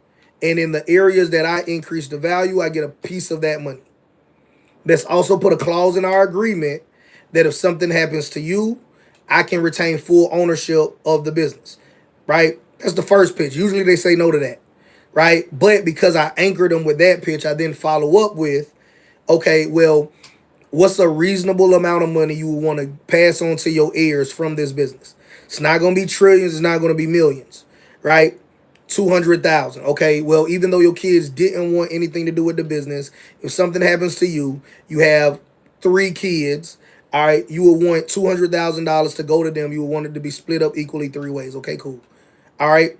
and in the areas that I increase the value, I get a piece of that money. Let's also put a clause in our agreement that if something happens to you, I can retain full ownership of the business, right? That's the first pitch. Usually they say no to that, right? But because I anchored them with that pitch, I then follow up with, okay, well, what's a reasonable amount of money you would want to pass on to your heirs from this business? It's not going to be trillions. It's not going to be millions, right? 200,000. Okay. Well, even though your kids didn't want anything to do with the business, if something happens to you, you have three kids. All right. You will want $200,000 to go to them. You will want it to be split up equally three ways. Okay, cool. All right.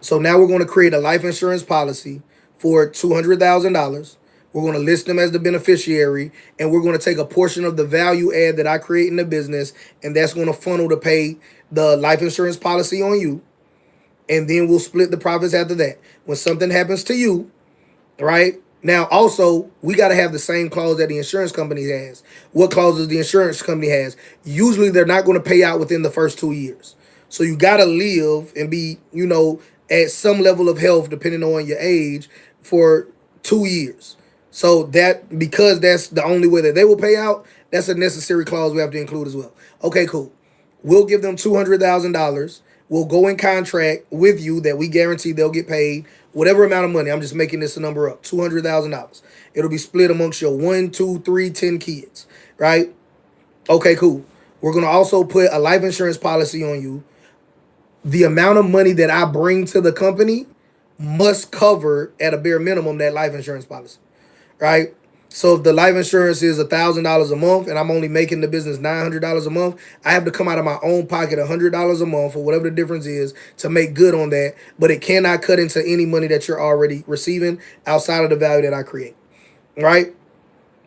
So now we're going to create a life insurance policy for $200,000. We're going to list them as the beneficiary, and we're going to take a portion of the value add that I create in the business, and that's going to funnel to pay the life insurance policy on you. And then we'll split the profits after that. When something happens to you, right? Now, also, we got to have the same clause that the insurance company has. What clauses the insurance company has? Usually, they're not going to pay out within the first 2 years. So you got to live and be, at some level of health, depending on your age, for 2 years. So that, because that's the only way that they will pay out, that's a necessary clause we have to include as well. Okay, cool. We'll give them $200,000. We'll go in contract with you that we guarantee they'll get paid whatever amount of money. I'm just making this a number up. $200,000. It'll be split amongst your 1, 2, 3, 10 kids, right? Okay, cool. We're gonna also put a life insurance policy on you. The amount of money that I bring to the company must cover at a bare minimum that life insurance policy, right? So if the life insurance is $1,000 a month and I'm only making the business $900 a month, I have to come out of my own pocket $100 a month or whatever the difference is to make good on that. But it cannot cut into any money that you're already receiving outside of the value that I create, right?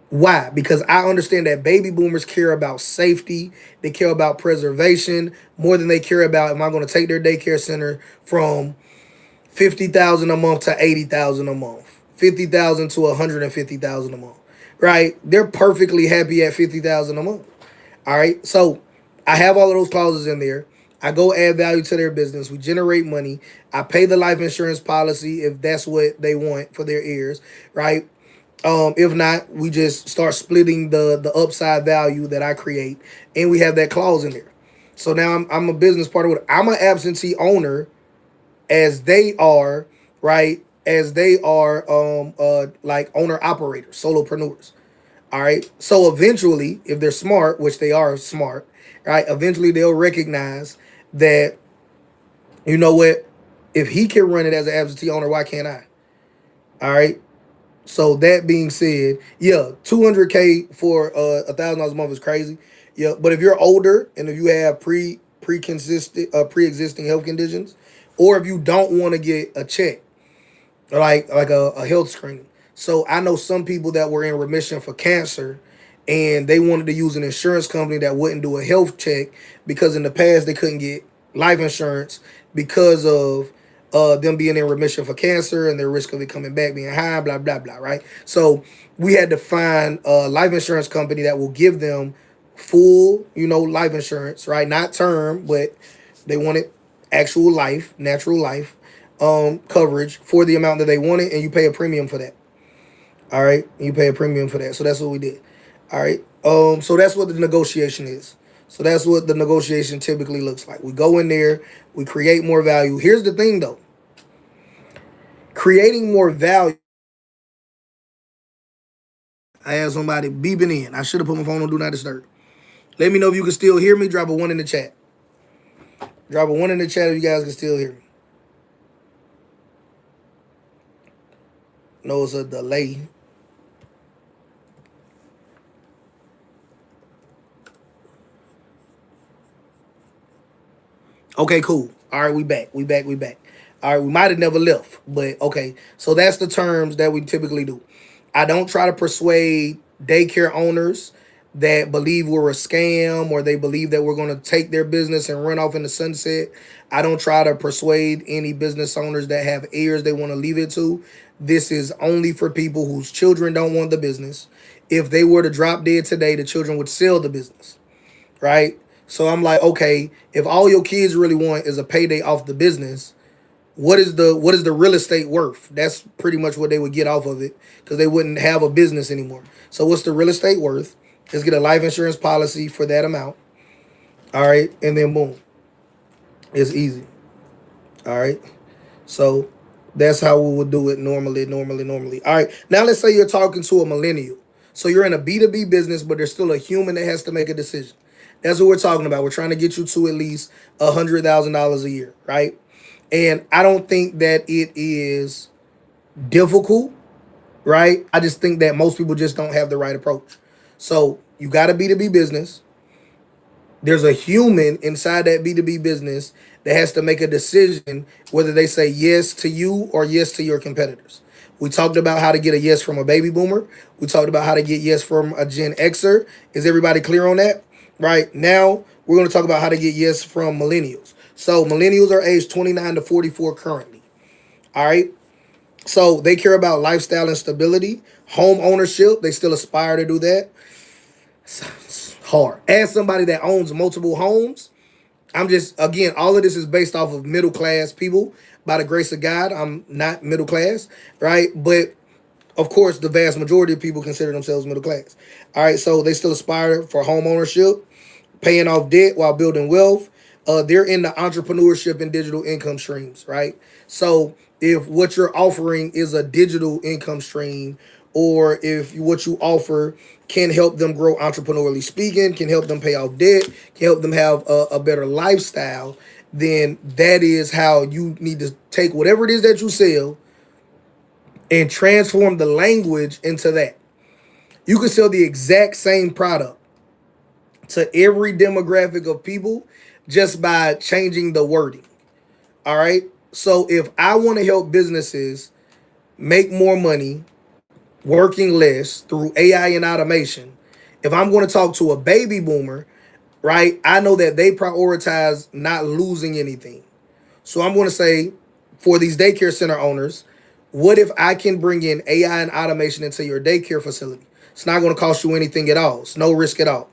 Why? Because I understand that baby boomers care about safety. They care about preservation more than they care about, am I going to take their daycare center from 50,000 a month to 80,000 a month, 50,000 to 150,000 a month, right? They're perfectly happy at 50,000 a month. All right. So I have all of those clauses in there. I go add value to their business. We generate money. I pay the life insurance policy if that's what they want for their heirs, right? If not, we just start splitting the upside value that I create, and we have that clause in there. So now I'm a business partner. I'm an absentee owner as they are, right? As they are like owner operators, solopreneurs. All right. So eventually, if they're smart, which they are smart, right? Eventually they'll recognize that, you know what, if he can run it as an absentee owner, why can't I? All right. So that being said, yeah, 200K for $1,000 a month is crazy. Yeah, but if you're older and if you have pre-existing health conditions, or if you don't want to get a check, like a health screening. So I know some people that were in remission for cancer, and they wanted to use an insurance company that wouldn't do a health check because in the past they couldn't get life insurance because of them being in remission for cancer and their risk of it coming back being high, blah, blah, blah, right? So we had to find a life insurance company that will give them full, life insurance, right? Not term, but they wanted actual life, natural life coverage for the amount that they wanted, and you pay a premium for that. All right, you pay a premium for that. So that's what we did. All right. So that's what the negotiation is. So that's what the negotiation typically looks like. We go in there, we create more value. Here's the thing though. Creating more value. I had somebody beeping in. I should have put my phone on do not disturb. Let me know if you can still hear me. Drop a one in the chat. Drop a one in the chat if you guys can still hear me. No, it's a delay. Okay, cool. All right, we back. We back. We back. All right, we might have never left, but okay. So that's the terms that we typically do. I don't try to persuade daycare owners that believe we're a scam or they believe that we're going to take their business and run off in the sunset. I don't try to persuade any business owners that have heirs they want to leave it to. This is only for people whose children don't want the business. If they were to drop dead today, the children would sell the business, right? So I'm like, okay, if all your kids really want is a payday off the business, what is the real estate worth? That's pretty much what they would get off of it because they wouldn't have a business anymore. So what's the real estate worth? Let's get a life insurance policy for that amount. All right, and then boom, it's easy. All right, so that's how we would do it normally. All right, now let's say you're talking to a millennial. So you're in a B2B business, but there's still a human that has to make a decision. That's what we're talking about. We're trying to get you to at least $100,000 a year, right? And I don't think that it is difficult, right? I just think that most people just don't have the right approach. So you got a B2B business. There's a human inside that B2B business that has to make a decision whether they say yes to you or yes to your competitors. We talked about how to get a yes from a baby boomer. We talked about how to get yes from a Gen Xer. Is everybody clear on that? Right now, we're going to talk about how to get yes from millennials. So millennials are aged 29 to 44 currently. All right. So they care about lifestyle and stability, home ownership. They still aspire to do that. It's hard. As somebody that owns multiple homes, I'm just, again, all of this is based off of middle class people. By the grace of God, I'm not middle class, right? But of course, the vast majority of people consider themselves middle class. All right, so they still aspire for home ownership, paying off debt while building wealth. They're in the entrepreneurship and digital income streams, right? So if what you're offering is a digital income stream, or if what you offer can help them grow entrepreneurially speaking, can help them pay off debt, can help them have a better lifestyle, then that is how you need to take whatever it is that you sell and transform the language into that. You can sell the exact same product to every demographic of people just by changing the wording. All right. So if I want to help businesses make more money working less through AI and automation, if I'm going to talk to a baby boomer, right, I know that they prioritize not losing anything. So I'm going to say for these daycare center owners, what if I can bring in AI and automation into your daycare facility? It's not going to cost you anything at all. It's no risk at all.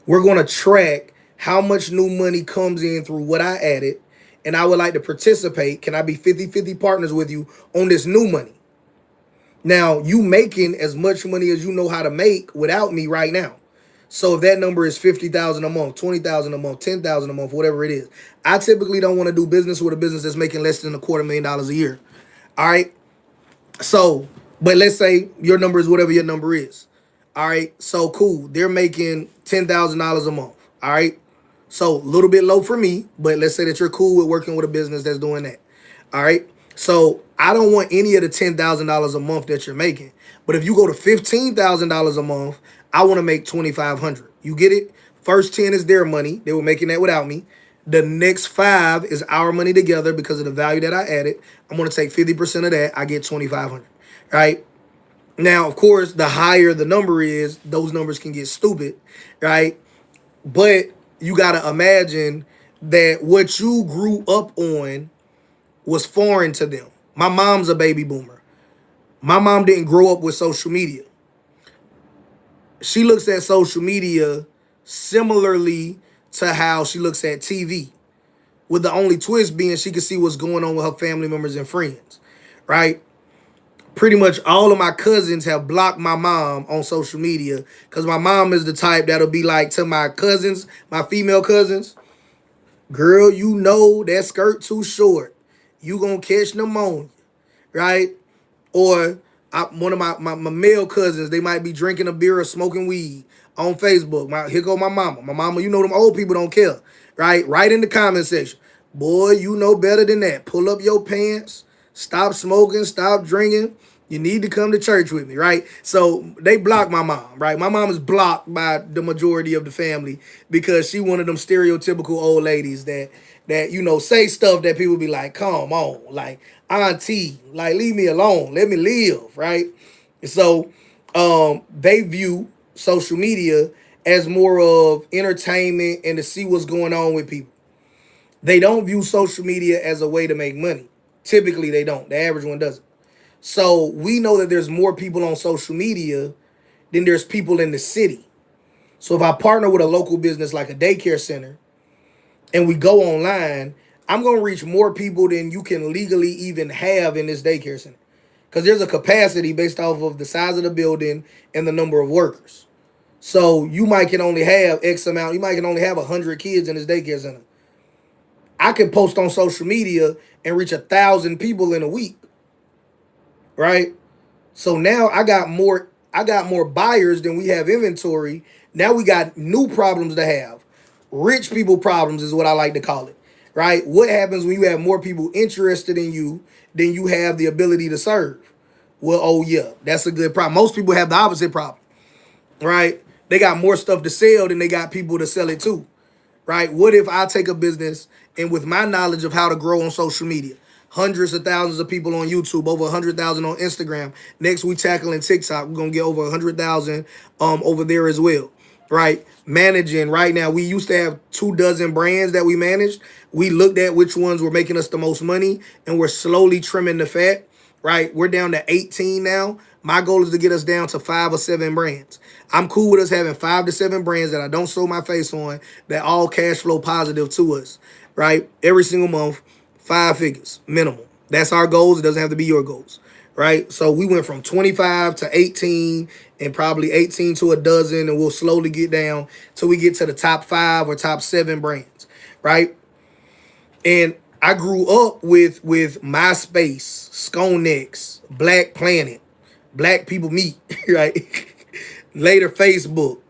We're going to track how much new money comes in through what I added, and I would like to participate. Can I be 50-50 partners with you on this new money? Now, you making as much money as you know how to make without me right now. So if that number is 50,000 a month, 20,000 a month, 10,000 a month, whatever it is, I typically don't want to do business with a business that's making less than $250,000 a year. All right. So, but let's say your number is whatever your number is. All right. So cool. They're making $10,000 a month. All right. So a little bit low for me, but let's say that you're cool with working with a business that's doing that. All right. So I don't want any of the $10,000 a month that you're making. But if you go to $15,000 a month, I want to make 2,500. You get it? First 10 is their money. They were making that without me. The next 5 is our money together because of the value that I added. I'm going to take 50% of that. I get 2,500. Right? Now, of course, the higher the number is, those numbers can get stupid. Right? But you got to imagine that what you grew up on was foreign to them. My mom's a baby boomer. My mom didn't grow up with social media. She looks at social media similarly to how she looks at TV. with the only twist being she could see what's going on with her family members and friends, right? Pretty much all of my cousins have blocked my mom on social media because my mom is the type that'll be like to my cousins, my female cousins, girl, you know that skirt too short. You gonna catch pneumonia, right? Or one of my male cousins, they might be drinking a beer or smoking weed on Facebook. Here go my mama. My mama, you know them old people don't care, right? Right in the comment section. Boy, you know better than that. Pull up your pants. Stop smoking. Stop drinking. You need to come to church with me, right? So they blocked my mom, right? My mom is blocked by the majority of the family because she one of them stereotypical old ladies that say stuff that people be like, come on, like auntie, like leave me alone, let me live, right? So they view social media as more of entertainment and to see what's going on with people. They don't view social media as a way to make money. Typically, they don't. The average one doesn't. So we know that there's more people on social media than there's people in the city. So if I partner with a local business like a daycare center and we go online, I'm going to reach more people than you can legally even have in this daycare center. Because there's a capacity based off of the size of the building and the number of workers. So you might can only have X amount. You might can only have 100 kids in this daycare center. I can post on social media and reach 1,000 people in a week, right? So now I got more buyers than we have inventory. Now we got new problems to have. Rich people problems is what I like to call it. Right? What happens when you have more people interested in you than you have the ability to serve? Well, oh yeah, that's a good problem. Most people have the opposite problem. Right? They got more stuff to sell than they got people to sell it to, right? What if I take a business and with my knowledge of how to grow on social media, hundreds of thousands of people on YouTube, over 100,000 on Instagram. Next, we tackling TikTok. We're gonna get over 100,000 over there as well, right? Managing right now, we used to have 24 brands that we managed. We looked at which ones were making us the most money, and we're slowly trimming the fat. Right, we're down to 18 now. My goal is to get us down to 5 or 7 brands. I'm cool with us having 5 to 7 brands that I don't show my face on that all cash flow positive to us, right? Every single month, 5 figures minimum. That's our goals. It doesn't have to be your goals, right? So we went from 25 to 18 and probably 18 to a dozen, and we'll slowly get down till we get to the top 5 or top 7 brands, right? And I grew up with MySpace, Sconex, Black Planet, Black People Meet, right? Later Facebook,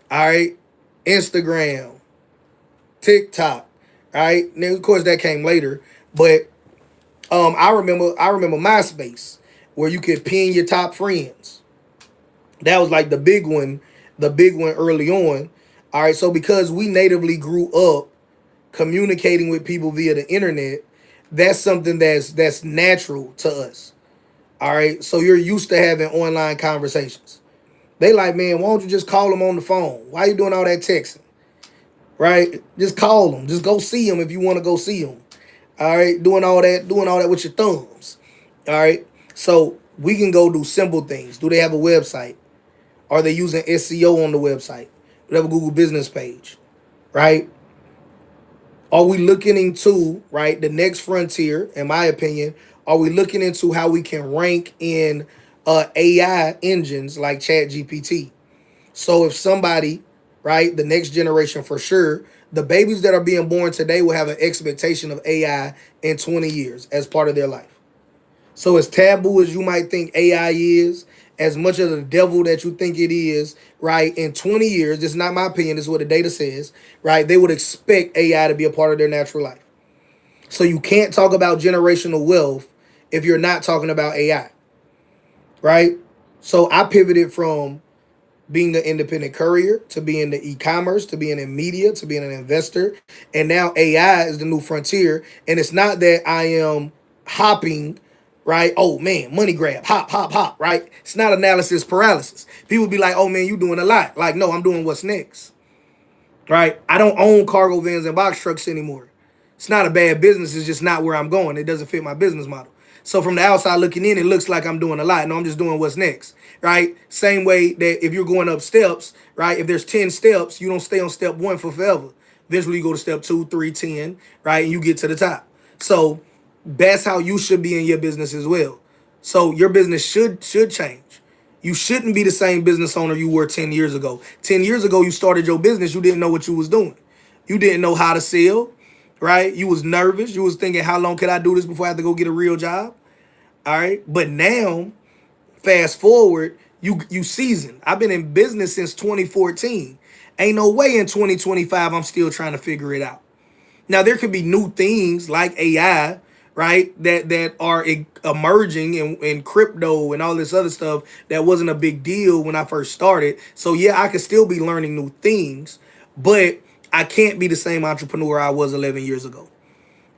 all right, Instagram, TikTok, all right. Now of course that came later, but I remember MySpace where you could pin your top friends. That was like the big one early on. All right, so because we natively grew up communicating with people via the internet, that's something that's natural to us. All right, so you're used to having online conversations. They like, man, why don't you just call them on the phone? Why you doing all that texting? Right? Just call them. Just go see them if you want to go see them. All right, doing all that with your thumbs. All right, so we can go do simple things. Do they have a website? Are they using SEO on the website? Do they have a Google business page? Right? Are we looking into, right, the next frontier, in my opinion, are we looking into how we can rank in AI engines like ChatGPT? So if somebody, right, the next generation for sure, the babies that are being born today will have an expectation of AI in 20 years as part of their life. So as taboo as you might think AI is, as much of the devil that you think it is, right, in 20 years, this is not my opinion, this is what the data says, right, they would expect AI to be a part of their natural life. So you can't talk about generational wealth if you're not talking about AI, right? So I pivoted from being an independent courier to being the e-commerce to being in media to being an investor, and now AI is the new frontier. And it's not that I am hopping, right? Oh man, money grab, hop, hop, hop, right? It's not analysis paralysis. People be like, oh man, you doing a lot. Like, no, I'm doing what's next, right? I don't own cargo vans and box trucks anymore. It's not a bad business. It's just not where I'm going. It doesn't fit my business model. So from the outside looking in, it looks like I'm doing a lot. No, I'm just doing what's next, right? Same way that if you're going up steps, right? If there's 10 steps, you don't stay on step 1 for forever. Eventually you go to step 2, 3, 10, right? And you get to the top. So that's how you should be in your business as well. So your business should change. You shouldn't be the same business owner you were 10 years ago. 10 years ago, you started your business, you didn't know what you was doing. You didn't know how to sell, right? You was nervous. You was thinking, how long can I do this before I have to go get a real job? All right. But now, fast forward, you seasoned. I've been in business since 2014. Ain't no way in 2025 I'm still trying to figure it out. Now there could be new things like AI, right? That are emerging in crypto and all this other stuff that wasn't a big deal when I first started. So yeah, I could still be learning new things, but I can't be the same entrepreneur I was 11 years ago,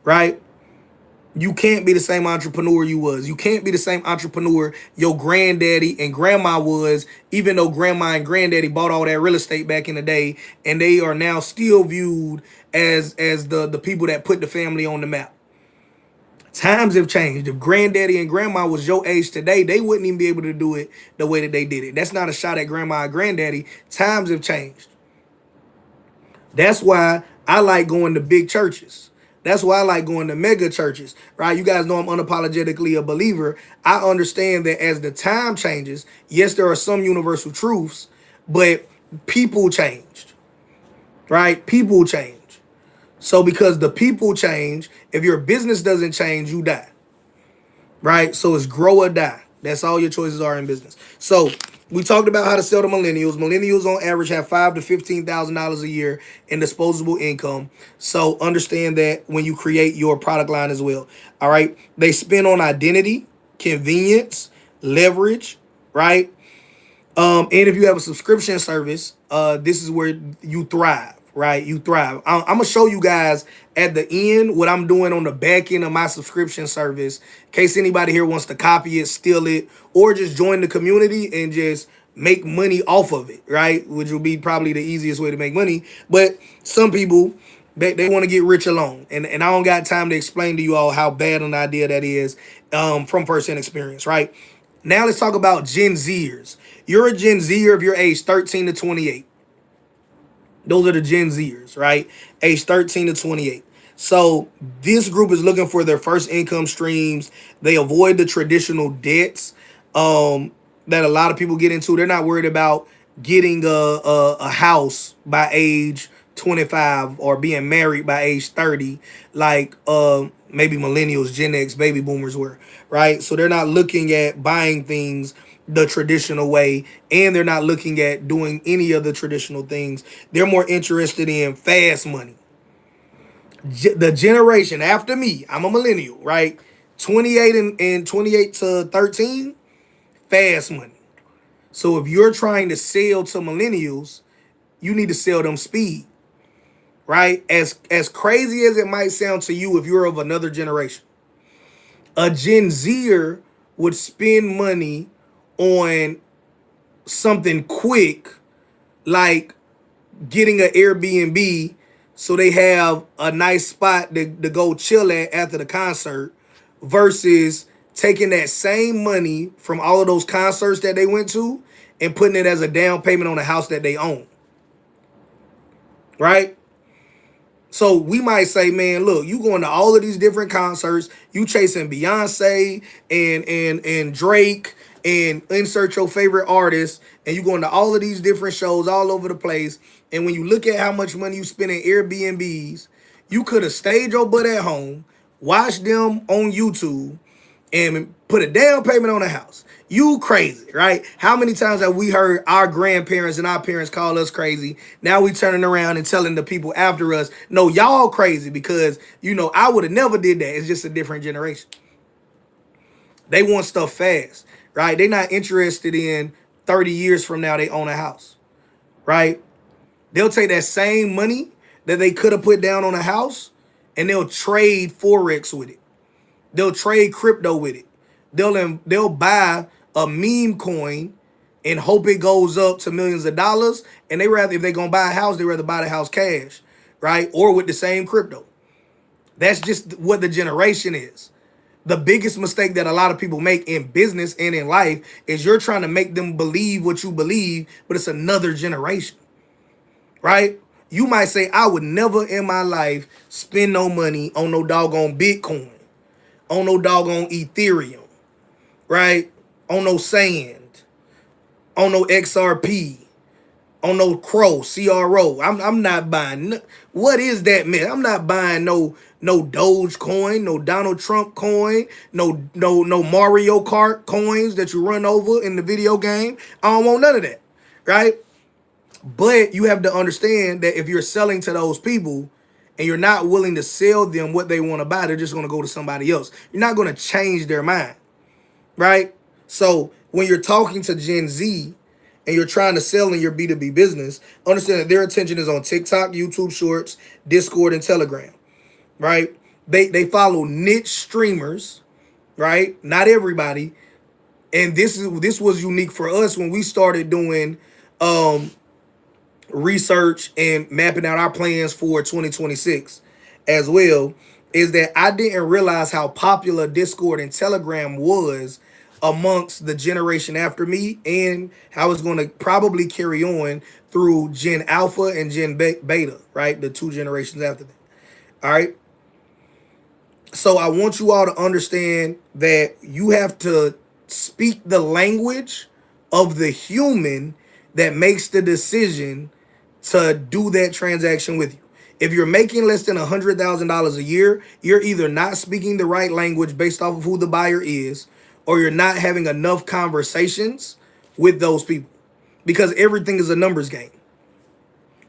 right? You can't be the same entrepreneur you was. You can't be the same entrepreneur your granddaddy and grandma was, even though grandma and granddaddy bought all that real estate back in the day, and they are now still viewed as the people that put the family on the map. Times have changed. If granddaddy and grandma was your age today, they wouldn't even be able to do it the way that they did it. That's not a shot at grandma and granddaddy. Times have changed. That's why I like going to big churches. That's why I like going to mega churches, right? You guys know I'm unapologetically a believer. I understand that as the time changes, yes, there are some universal truths, but people changed, right? People change. So because the people change, if your business doesn't change, you die, right? So it's grow or die. That's all your choices are in business. So we talked about how to sell to millennials. Millennials on average have $5,000 to $15,000 a year in disposable income. So understand that when you create your product line as well. All right. They spend on identity, convenience, leverage, right? And if you have a subscription service, this is where you thrive, right? You thrive. I'm gonna show you guys at the end what I'm doing on the back end of my subscription service, in case anybody here wants to copy it, steal it, or just join the community and just make money off of it, right? Which will be probably the easiest way to make money. But some people, they want to get rich alone. And I don't got time to explain to you all how bad an idea that is from first-hand experience, right? Now let's talk about Gen Zers. You're a Gen Zer if you're age 13 to 28. Those are the Gen Zers, right? Age 13 to 28. So this group is looking for their first income streams. They avoid the traditional debts that a lot of people get into. They're not worried about getting a house by age 25 or being married by age 30 like maybe millennials, Gen X, baby boomers were, right? So they're not looking at buying things the traditional way, and they're not looking at doing any of the traditional things. They're more interested in fast money. The generation after me, I'm a millennial, right? 28 and 28 to 13, fast money. So if you're trying to sell to millennials, you need to sell them speed, right? As crazy as it might sound to you if you're of another generation, a Gen Zer would spend money on something quick, like getting an Airbnb so they have a nice spot to go chill at after the concert, versus taking that same money from all of those concerts that they went to and putting it as a down payment on a house that they own, right? So we might say, man, look, you going to all of these different concerts, you chasing Beyonce and Drake and insert your favorite artist, and you going to all of these different shows all over the place. And when you look at how much money you spend in Airbnbs, you could have stayed your butt at home, watched them on YouTube, and put a down payment on a house. You crazy, right? How many times have we heard our grandparents and our parents call us crazy? Now we turning around and telling the people after us, no, y'all crazy because, I would have never did that. It's just a different generation. They want stuff fast, right? They're not interested in 30 years from now they own a house, right? They'll take that same money that they could have put down on a house and they'll trade Forex with it. They'll trade crypto with it. They'll buy a meme coin and hope it goes up to millions of dollars. And if they're gonna buy a house, they rather buy the house cash, right? Or with the same crypto. That's just what the generation is. The biggest mistake that a lot of people make in business and in life is you're trying to make them believe what you believe, but it's another generation, right? You might say, I would never in my life spend no money on no doggone Bitcoin, on no doggone Ethereum, right? On no sand, on no XRP, on no CRO. I'm not buying. What is that, man? I'm not buying no Doge coin, no Donald Trump coin, no Mario Kart coins that you run over in the video game. I don't want none of that, right? But you have to understand that if you're selling to those people and you're not willing to sell them what they want to buy, they're just going to go to somebody else. You're not going to change their mind, right? So when you're talking to Gen Z and you're trying to sell in your B2B business, understand that their attention is on TikTok, YouTube Shorts, Discord, and Telegram, right? They follow niche streamers, right? Not everybody. And this was unique for us when we started doing research and mapping out our plans for 2026 as well, is that I didn't realize how popular Discord and Telegram was amongst the generation after me, and how it's going to probably carry on through Gen Alpha and Gen Beta, right? The two generations after that. All right. So I want you all to understand that you have to speak the language of the human that makes the decision to do that transaction with you. If you're making less than $100,000 a year, you're either not speaking the right language based off of who the buyer is, or you're not having enough conversations with those people, because everything is a numbers game.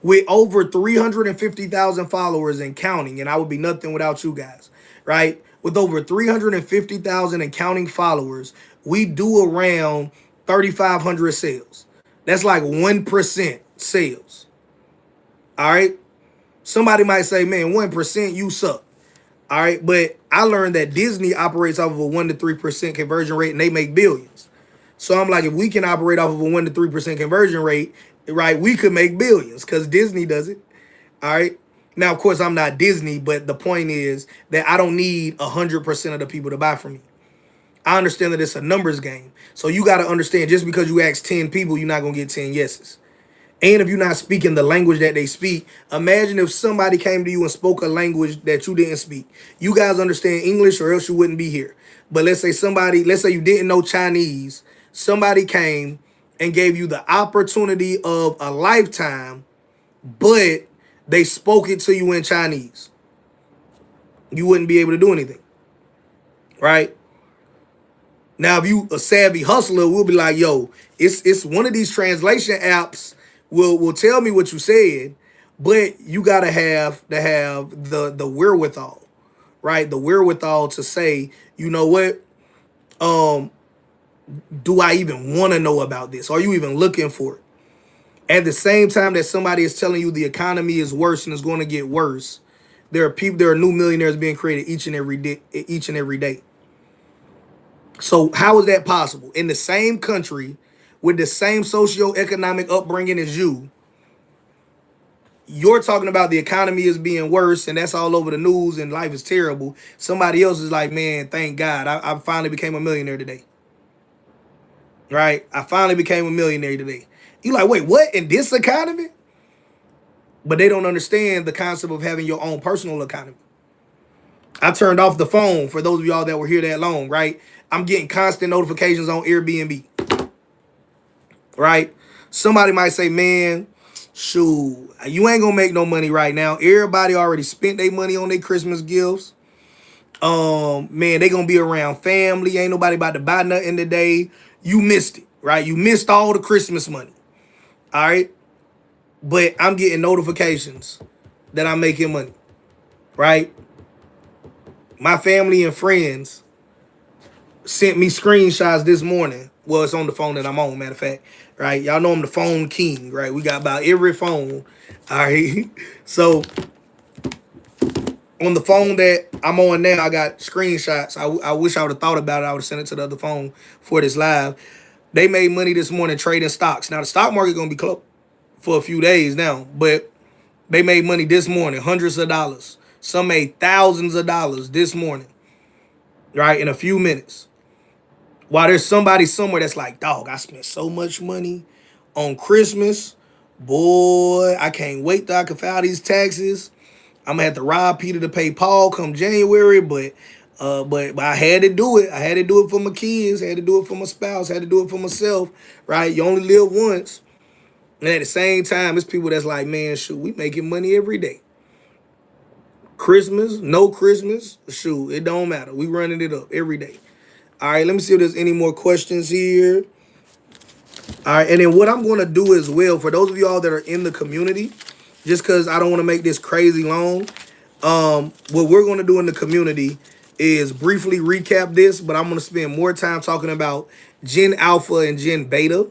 With over 350,000 followers and counting, and I would be nothing without you guys, right? With over 350,000 and counting followers, we do around 3,500 sales. That's like 1% sales. All right. Somebody might say, man, 1%, you suck. All right. But I learned that Disney operates off of a 1 to 3% conversion rate and they make billions. So I'm like, if we can operate off of a 1 to 3% conversion rate, right, we could make billions because Disney does it. All right. Now, of course, I'm not Disney, but the point is that I don't need 100% of the people to buy from me. I understand that it's a numbers game. So you got to understand, just because you ask 10 people, you're not going to get 10 yeses. And if you're not speaking the language that they speak, imagine if somebody came to you and spoke a language that you didn't speak. You guys understand English or else you wouldn't be here. But let's say you didn't know Chinese. Somebody came and gave you the opportunity of a lifetime, but they spoke it to you in Chinese. You wouldn't be able to do anything, right? Now, if you a savvy hustler, we'll be like, yo, it's one of these translation apps will tell me what you said, but you gotta have the wherewithal, right? The wherewithal to say, you know what? Do I even want to know about this? Are you even looking for it? At the same time that somebody is telling you the economy is worse and it's going to get worse, there are new millionaires being created each and every day. So how is that possible? In the same country, with the same socioeconomic upbringing as you're talking about the economy is being worse and that's all over the news and life is terrible. Somebody else is like, man, thank God, I finally became a millionaire today. Right? I finally became a millionaire today. You like, wait, what? In this economy? But they don't understand the concept of having your own personal economy. I turned off the phone for those of y'all that were here that long, right? I'm getting constant notifications on Airbnb, right? Somebody might say, man, shoot, you ain't gonna make no money right now. Everybody already spent their money on their Christmas gifts. Man, they gonna be around family. Ain't nobody about to buy nothing today. You missed it, right? You missed all the Christmas money. All right. But I'm getting notifications that I'm making money, right? My family and friends sent me screenshots this morning. Well, it's on the phone that I'm on, matter of fact, right? Y'all know I'm the phone king, right? We got about every phone. All right. So on the phone that I'm on now, I got screenshots. I wish I would have thought about it. I would have sent it to the other phone for this live. They made money this morning trading stocks. Now, the stock market going to be closed for a few days now, but they made money this morning, hundreds of dollars. Some made thousands of dollars this morning, right, in a few minutes. While there's somebody somewhere that's like, dog, I spent so much money on Christmas, Boy, I can't wait till I can file these taxes. I'm gonna have to rob Peter to pay Paul come January, but I had to do it. I had to do it for my kids. I had to do it for my spouse. I had to do it for myself. Right? You only live once. And at the same time, it's people that's like, man, shoot, we making money every day. Christmas, no Christmas, shoot, it don't matter. We running it up every day. All right, let me see if there's any more questions here. All right, and then what I'm going to do as well, for those of y'all that are in the community, just because I don't want to make this crazy long, what we're going to do in the community is briefly recap this, but I'm going to spend more time talking about Gen Alpha and Gen Beta.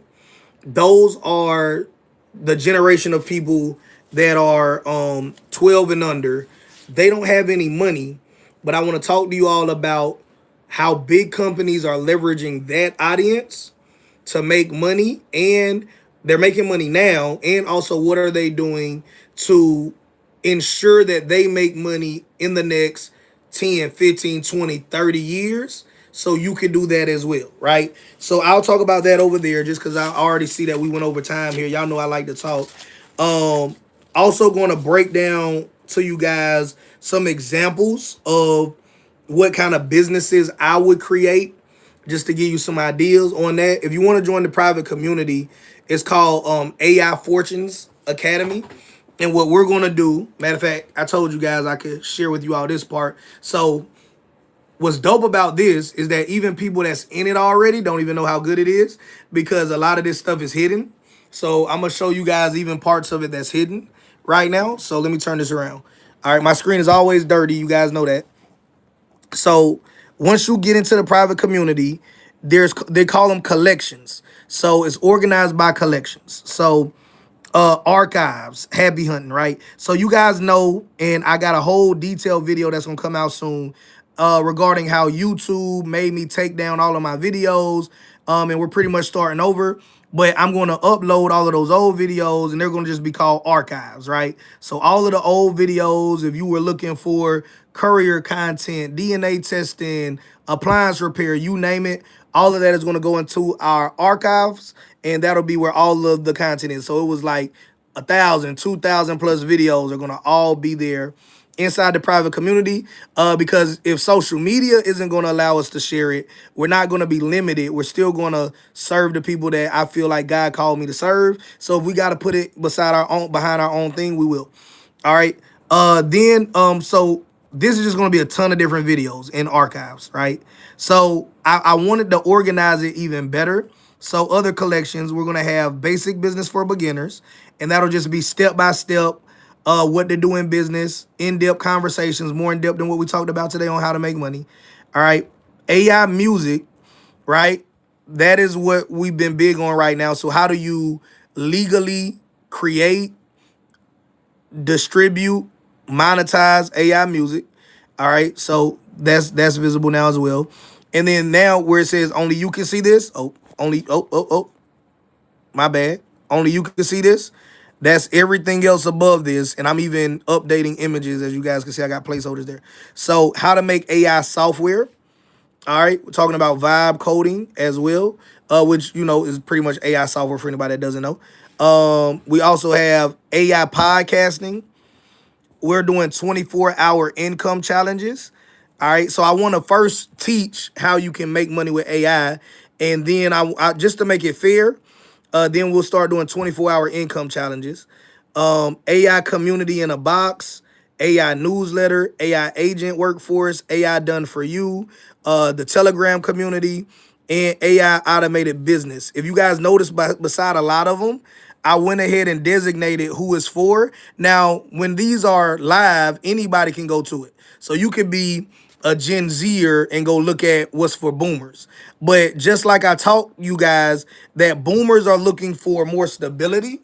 Those are the generation of people that are 12 and under. They don't have any money, but I want to talk to you all about how big companies are leveraging that audience to make money, and they're making money now, and also what are they doing to ensure that they make money in the next 10, 15, 20, 30 years, so you can do that as well, right? So I'll talk about that over there, just because I already see that we went over time here. Y'all know I like to talk. um Also going to break down to you guys some examples of what kind of businesses I would create, just to give you some ideas on that. If you want to join the private community, it's called AI Fortunes Academy. And what we're going to do, matter of fact, I told you guys I could share with you all this part. So what's dope about this is that even people that's in it already don't even know how good it is, because a lot of this stuff is hidden. So I'm going to show you guys even parts of it that's hidden right now. So let me turn this around. All right, my screen is always dirty. You guys know that. So once you get into the private community, they call them collections. So it's organized by collections. So archives, happy hunting, right? So you guys know, and I got a whole detailed video that's gonna come out soon regarding how YouTube made me take down all of my videos. And we're pretty much starting over. But I'm going to upload all of those old videos, and they're going to just be called archives, right? So all of the old videos, if you were looking for courier content, DNA testing, appliance repair, you name it, all of that is going to go into our archives, and that'll be where all of the content is. So it was like 1,000, 2,000 plus videos are going to all be there inside the private community, because if social media isn't going to allow us to share it, we're not going to be limited. We're still going to serve the people that I feel like God called me to serve. So if we got to put it behind our own thing, we will. All right. So this is just going to be a ton of different videos in archives, right? So I wanted to organize it even better. So other collections, we're going to have basic business for beginners, and that'll just be step by step, what to do in business, in-depth conversations, more in-depth than what we talked about today on how to make money. All right. AI music, right? That is what we've been big on right now. So how do you legally create, distribute, monetize AI music? All right. So that's visible now as well. And then now where it says only you can see this. My bad. Only you can see this. That's everything else above this. And I'm even updating images. As you guys can see, I got placeholders there. So how to make AI software. All right. We're talking about vibe coding as well, which, you know, is pretty much AI software for anybody that doesn't know. We also have AI podcasting. We're doing 24-hour income challenges. All right. So I want to first teach how you can make money with AI. And then I just to make it fair, then we'll start doing 24-hour income challenges. AI community in a box, AI newsletter, AI agent workforce, AI done for you, the Telegram community, and AI automated business. If you guys notice, beside a lot of them, I went ahead and designated who it's for. Now, when these are live, anybody can go to it. So you could be a Gen Zer and go look at what's for boomers. But just like I taught you guys that boomers are looking for more stability,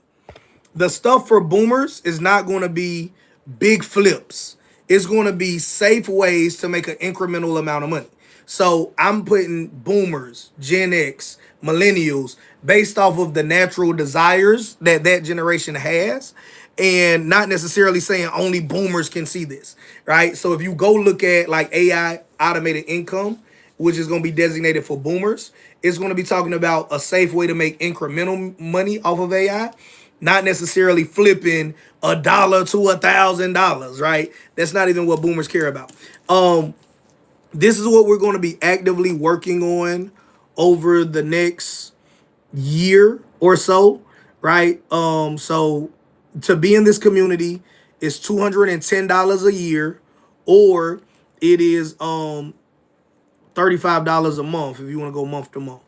the stuff for boomers is not going to be big flips. It's going to be safe ways to make an incremental amount of money. So I'm putting boomers, Gen X, millennials, based off of the natural desires that that generation has, and not necessarily saying only boomers can see this, right? So if you go look at like AI automated income, which is going to be designated for boomers, it's going to be talking about a safe way to make incremental money off of AI. not necessarily flipping $1 to $1,000, right? That's not even what boomers care about. This is what we're going to be actively working on over the next year or so, right? So to be in this community is $210 a year, or it is $35 a month if you want to go month to month.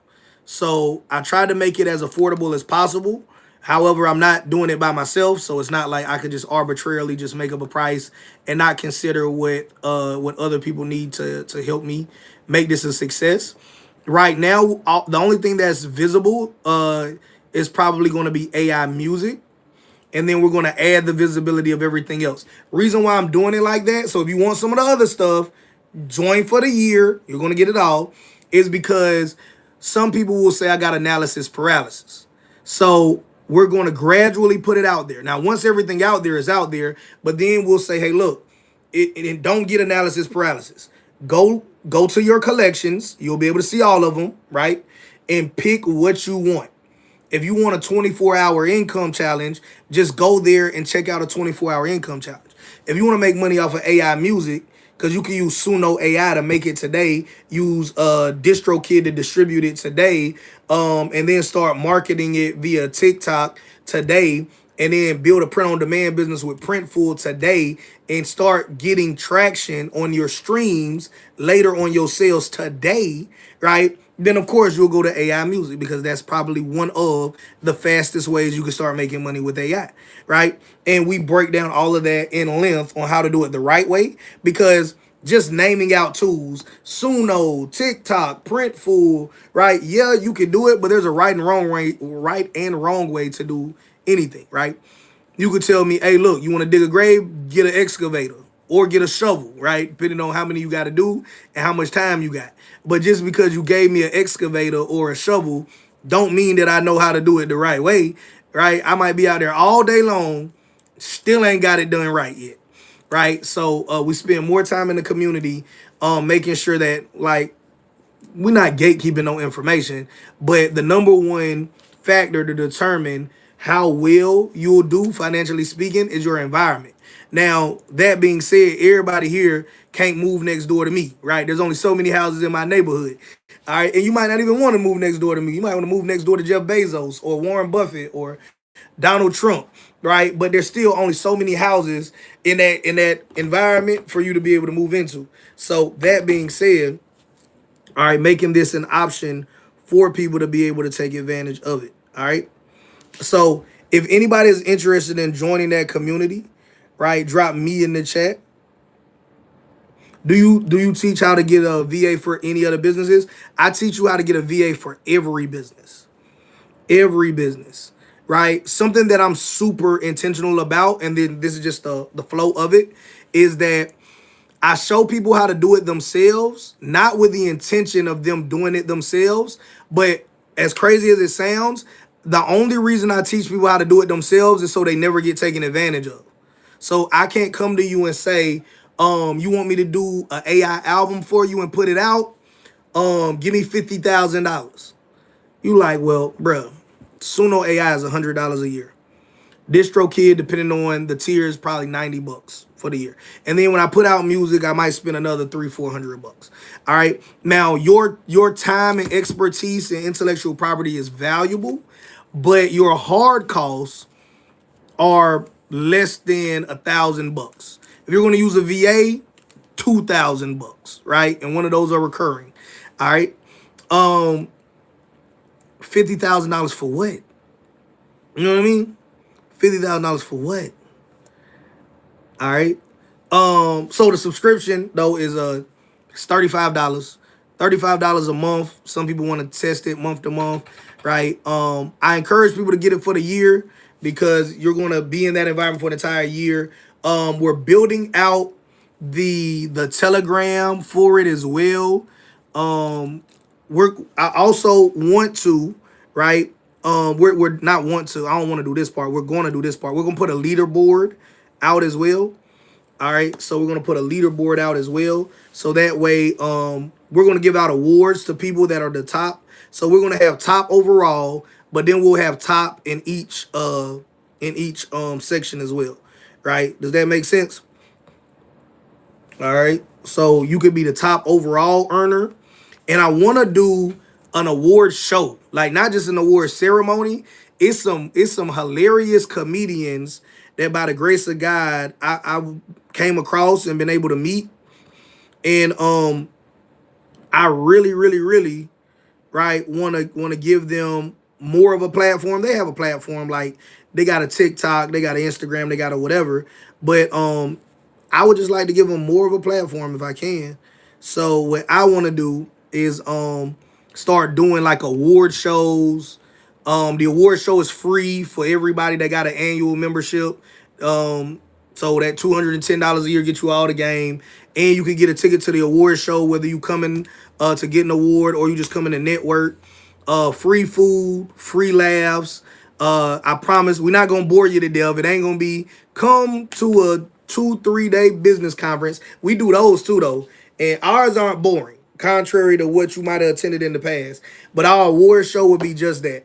So I tried to make it as affordable as possible. However, I'm not doing it by myself, so it's not like I could just arbitrarily just make up a price and not consider what other people need to help me make this a success. Right now, the only thing that's visible is probably going to be AI music, and then we're going to add the visibility of everything else. Reason why I'm doing it like that, so if you want some of the other stuff, join for the year, you're going to get it all, is because some people will say I got analysis paralysis. So we're going to gradually put it out there. Now, once everything out there is out there, but then we'll say, hey, look, it don't get analysis paralysis. Go to your collections. You'll be able to see all of them, right? And pick what you want. If you want a 24-hour income challenge, just go there and check out a 24-hour income challenge. If you want to make money off of AI music, because you can use Suno AI to make it today, use DistroKid to distribute it today, and then start marketing it via TikTok today, and then build a print-on-demand business with Printful today, and start getting traction on your streams later on your sales today, right? Then of course you'll go to AI music, because that's probably one of the fastest ways you can start making money with AI, right? And we break down all of that in length on how to do it the right way, because just naming out tools, Suno, TikTok, Printful, right? Yeah, you can do it, but there's a right and wrong way to do anything, right? You could tell me, hey, look, you want to dig a grave, get an excavator or get a shovel, right? Depending on how many you got to do and how much time you got. But just because you gave me an excavator or a shovel don't mean that I know how to do it the right way, right? I might be out there all day long, still ain't got it done right yet, right? So we spend more time in the community making sure that, like, we're not gatekeeping no information, but the number one factor to determine how well you'll do financially speaking is your environment. Now, that being said, everybody here can't move next door to me, right? There's only so many houses in my neighborhood. All right. And you might not even want to move next door to me. You might want to move next door to Jeff Bezos or Warren Buffett or Donald Trump, right? But there's still only so many houses in that environment for you to be able to move into. So that being said, all right, making this an option for people to be able to take advantage of it. All right. So if anybody is interested in joining that community, right, drop me in the chat. Do you teach how to get a VA for any other businesses? I teach you how to get a VA for every business. Every business. Right? Something that I'm super intentional about, and then this is just the flow of it, is that I show people how to do it themselves, not with the intention of them doing it themselves, but as crazy as it sounds, the only reason I teach people how to do it themselves is so they never get taken advantage of. So I can't come to you and say, you want me to do an AI album for you and put it out? Give me $50,000. You like, well, bro, Suno AI is $100 a year. DistroKid, depending on the tiers, probably $90 for the year. And then when I put out music, I might spend another $300-400. All right. Now your time and expertise and intellectual property is valuable, but your hard costs are less than $1,000. If you're going to use a VA, $2,000, right? And one of those are recurring. All right. $50,000 for what? You know what I mean? $50,000 for what? All right. So the subscription though is $35. $35 a month. Some people want to test it month to month, right? I encourage people to get it for the year because you're gonna be in that environment for the entire year. We're building out the Telegram for it as well. I also want to, right? We're not want to. I don't want to do this part. We're going to do this part. We're gonna put a leaderboard out as well. All right, so we're gonna put a leaderboard out as well, so that way, we're gonna give out awards to people that are the top. So we're gonna have top overall, but then we'll have top in each. in each section as well, right? Does that make sense? All right. So you could be the top overall earner, and I want to do an award show, like not just an award ceremony. It's some hilarious comedians that, by the grace of God, I came across and been able to meet, and I really, really, really, right, want to give them more of a platform. They have a platform, like they got a TikTok, they got an Instagram, they got a whatever, but I would just like to give them more of a platform if I can. So what I want to do is start doing like award shows. The award show is free for everybody that got an annual membership. Um, so that $210 a year gets you all the game, and you can get a ticket to the award show whether you coming to get an award or you just coming to network. Free food, free laughs. I promise we're not gonna bore you to death. It ain't gonna be come to a 2-3 day business conference. We do those too though, and ours aren't boring, contrary to what you might have attended in the past. But our award show would be just that.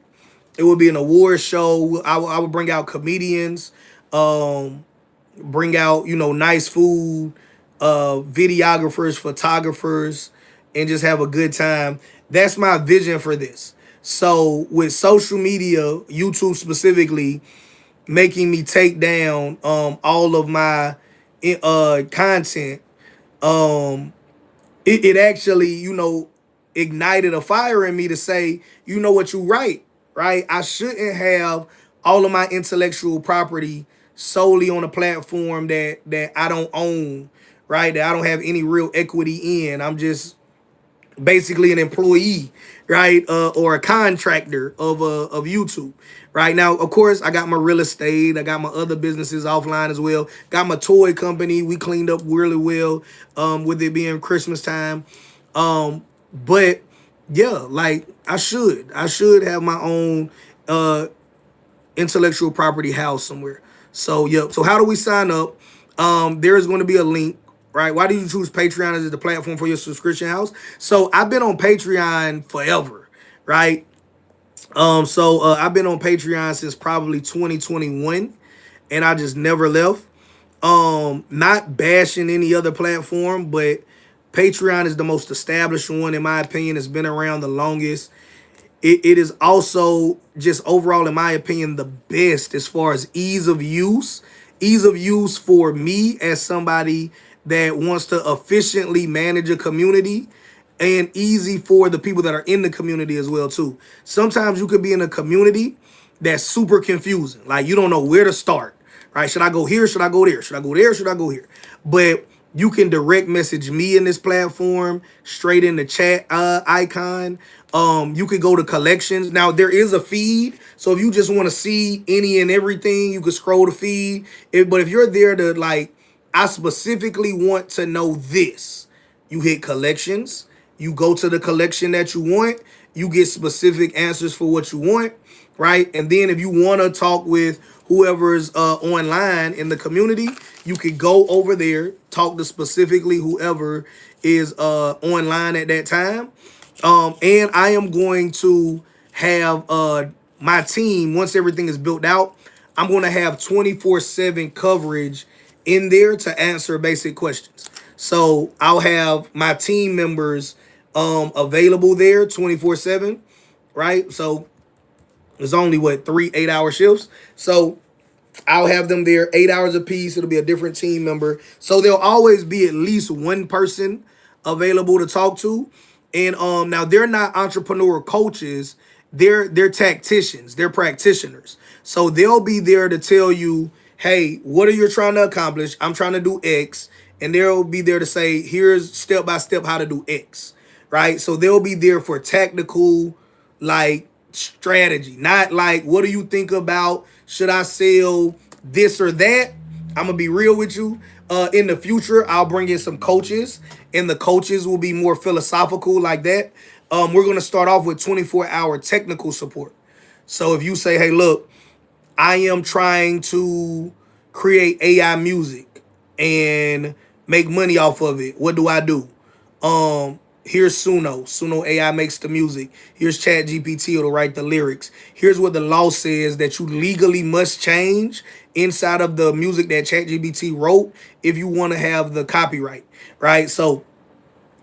It would be an award show. I would bring out comedians, um, bring out nice food, videographers, photographers, and just have a good time. That's my vision for this. So with social media, YouTube specifically, making me take down all of my content, um it actually ignited a fire in me to say, you know what, you right, I shouldn't have all of my intellectual property solely on a platform that I don't own, right, that I don't have any real equity in. I'm just basically an employee, right, or a contractor of YouTube. Right now, of course, I got my real estate, I got my other businesses offline as well. Got my toy company. We cleaned up really well, with it being Christmas time. But yeah, like I should have my own intellectual property house somewhere. So yep. So how do we sign up? There is going to be a link. Right? Why do you choose Patreon as the platform for your subscription house? So I've been on Patreon forever, right? So I've been on Patreon since probably 2021, and I just never left. Not bashing any other platform, but Patreon is the most established one in my opinion. It's been around the longest. It is also just overall, in my opinion, the best as far as ease of use. Ease of use for me as somebody that wants to efficiently manage a community, and easy for the people that are in the community as well too. Sometimes you could be in a community that's super confusing. Like you don't know where to start. Right? Should I go here? Should I go there? Should I go there? Should I go here? But you can direct message me in this platform straight in the chat icon. You could go to collections. Now there is a feed, so if you just want to see any and everything, you can scroll the feed. But if you're there to like, I specifically want to know this, you hit collections. You go to the collection that you want. You get specific answers for what you want, right? And then if you want to talk with whoever's online in the community, you could go over there, talk to specifically whoever is online at that time. And I am going to have my team, once everything is built out, I'm going to have 24/7 coverage in there to answer basic questions. So I'll have my team members available there 24/7, right? So it's only what, 3 8-hour shifts. So I'll have them there 8 hours apiece. It'll be a different team member. So there'll always be at least one person available to talk to. And now they're not entrepreneur coaches, they're tacticians, they're practitioners. So they'll be there to tell you, hey, what are you trying to accomplish? I'm trying to do X. And they'll be there to say, here's step by step how to do X. Right? So they'll be there for tactical, like, strategy, not like, what do you think about, should I sell this or that? I'm gonna be real with you. In the future, I'll bring in some coaches, and the coaches will be more philosophical like that. We're gonna start off with 24-hour technical support. So if you say, hey, look, I am trying to create AI music and make money off of it, what do I do? Here's Suno. Suno AI makes the music. Here's Chat GPT to write the lyrics. Here's what the law says that you legally must change inside of the music that Chat GPT wrote if you want to have the copyright, right? So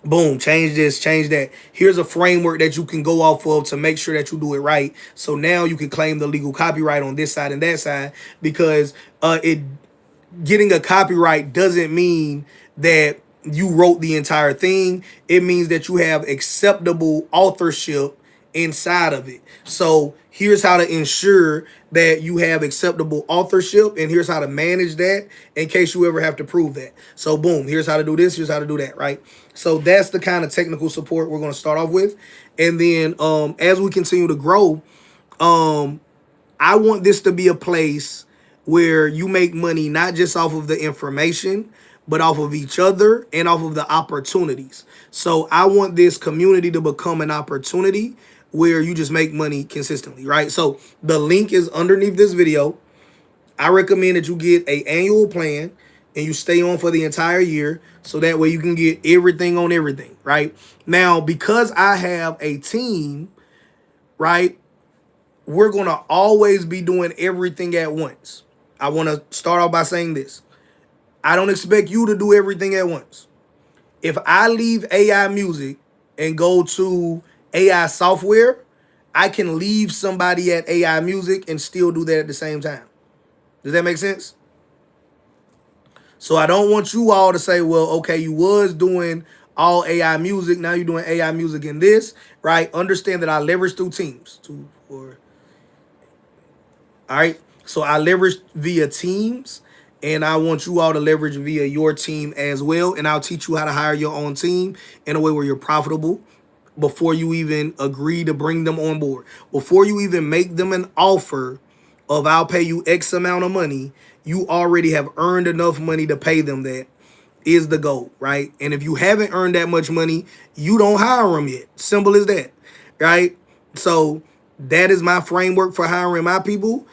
boom, change this, change that. Here's a framework that you can go off of to make sure that you do it right. So now you can claim the legal copyright on this side and that side, because it getting a copyright doesn't mean that you wrote the entire thing. It means that you have acceptable authorship inside of it. So here's how to ensure that you have acceptable authorship, and here's how to manage that in case you ever have to prove that. So boom, here's how to do this, here's how to do that, right? So that's the kind of technical support we're going to start off with. And then as we continue to grow, I want this to be a place where you make money not just off of the information, but off of each other and off of the opportunities. So I want this community to become an opportunity where you just make money consistently, right? So the link is underneath this video. I recommend that you get an annual plan and you stay on for the entire year, so that way you can get everything on everything, right? Now, because I have a team, right, we're going to always be doing everything at once. I want to start off by saying this. I don't expect you to do everything at once. If I leave AI music and go to AI software, I can leave somebody at AI music and still do that at the same time. Does that make sense? So I don't want you all to say, well, okay, you was doing all AI music, now you're doing AI music in this, right? Understand that I leverage through teams. 2, 4. All right. So I leverage via teams, and I want you all to leverage via your team as well. And I'll teach you how to hire your own team in a way where you're profitable before you even agree to bring them on board. Before you even make them an offer of I'll pay you X amount of money, you already have earned enough money to pay them. That is the goal, right? And if you haven't earned that much money, you don't hire them yet. Simple as that, right? So that is my framework for hiring my people.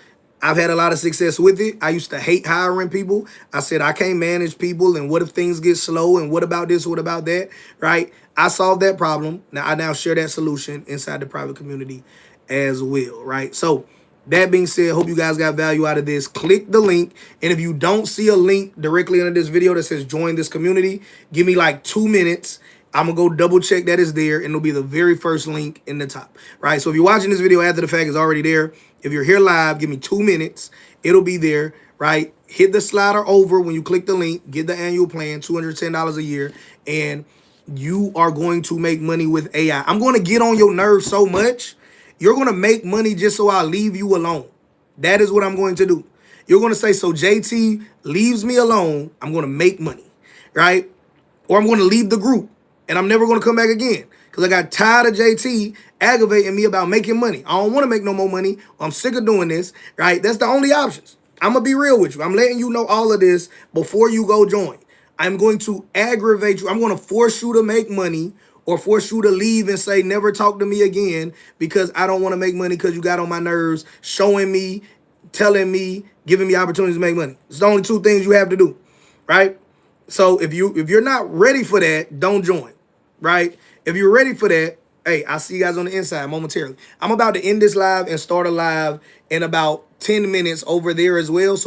I've had a lot of success with it. I used to hate hiring people. I said, I can't manage people, and what if things get slow, and what about this, what about that, right? I solved that problem. Now I now share that solution inside the private community as well, right? So that being said, hope you guys got value out of this. Click the link. And if you don't see a link directly under this video that says join this community, give me like 2 minutes. I'm going to go double check that is there, and it'll be the very first link in the top, right? So if you're watching this video after the fact, it's already there. If you're here live, give me 2 minutes. It'll be there, right? Hit the slider over when you click the link, get the annual plan, $210 a year, and you are going to make money with AI. I'm going to get on your nerves so much. You're going to make money just so I leave you alone. That is what I'm going to do. You're going to say, so JT leaves me alone, I'm going to make money, right? Or I'm going to leave the group and I'm never going to come back again because I got tired of JT aggravating me about making money. I don't want to make no more money. I'm sick of doing this, right? That's the only options. I'm going to be real with you. I'm letting you know all of this before you go join. I'm going to aggravate you. I'm going to force you to make money or force you to leave and say, never talk to me again because I don't want to make money because you got on my nerves, showing me, telling me, giving me opportunities to make money. It's the only 2 things you have to do, right? So if you're not ready for that, don't join, right? If you're ready for that, hey, I'll see you guys on the inside momentarily. I'm about to end this live and start a live in about 10 minutes over there as well. So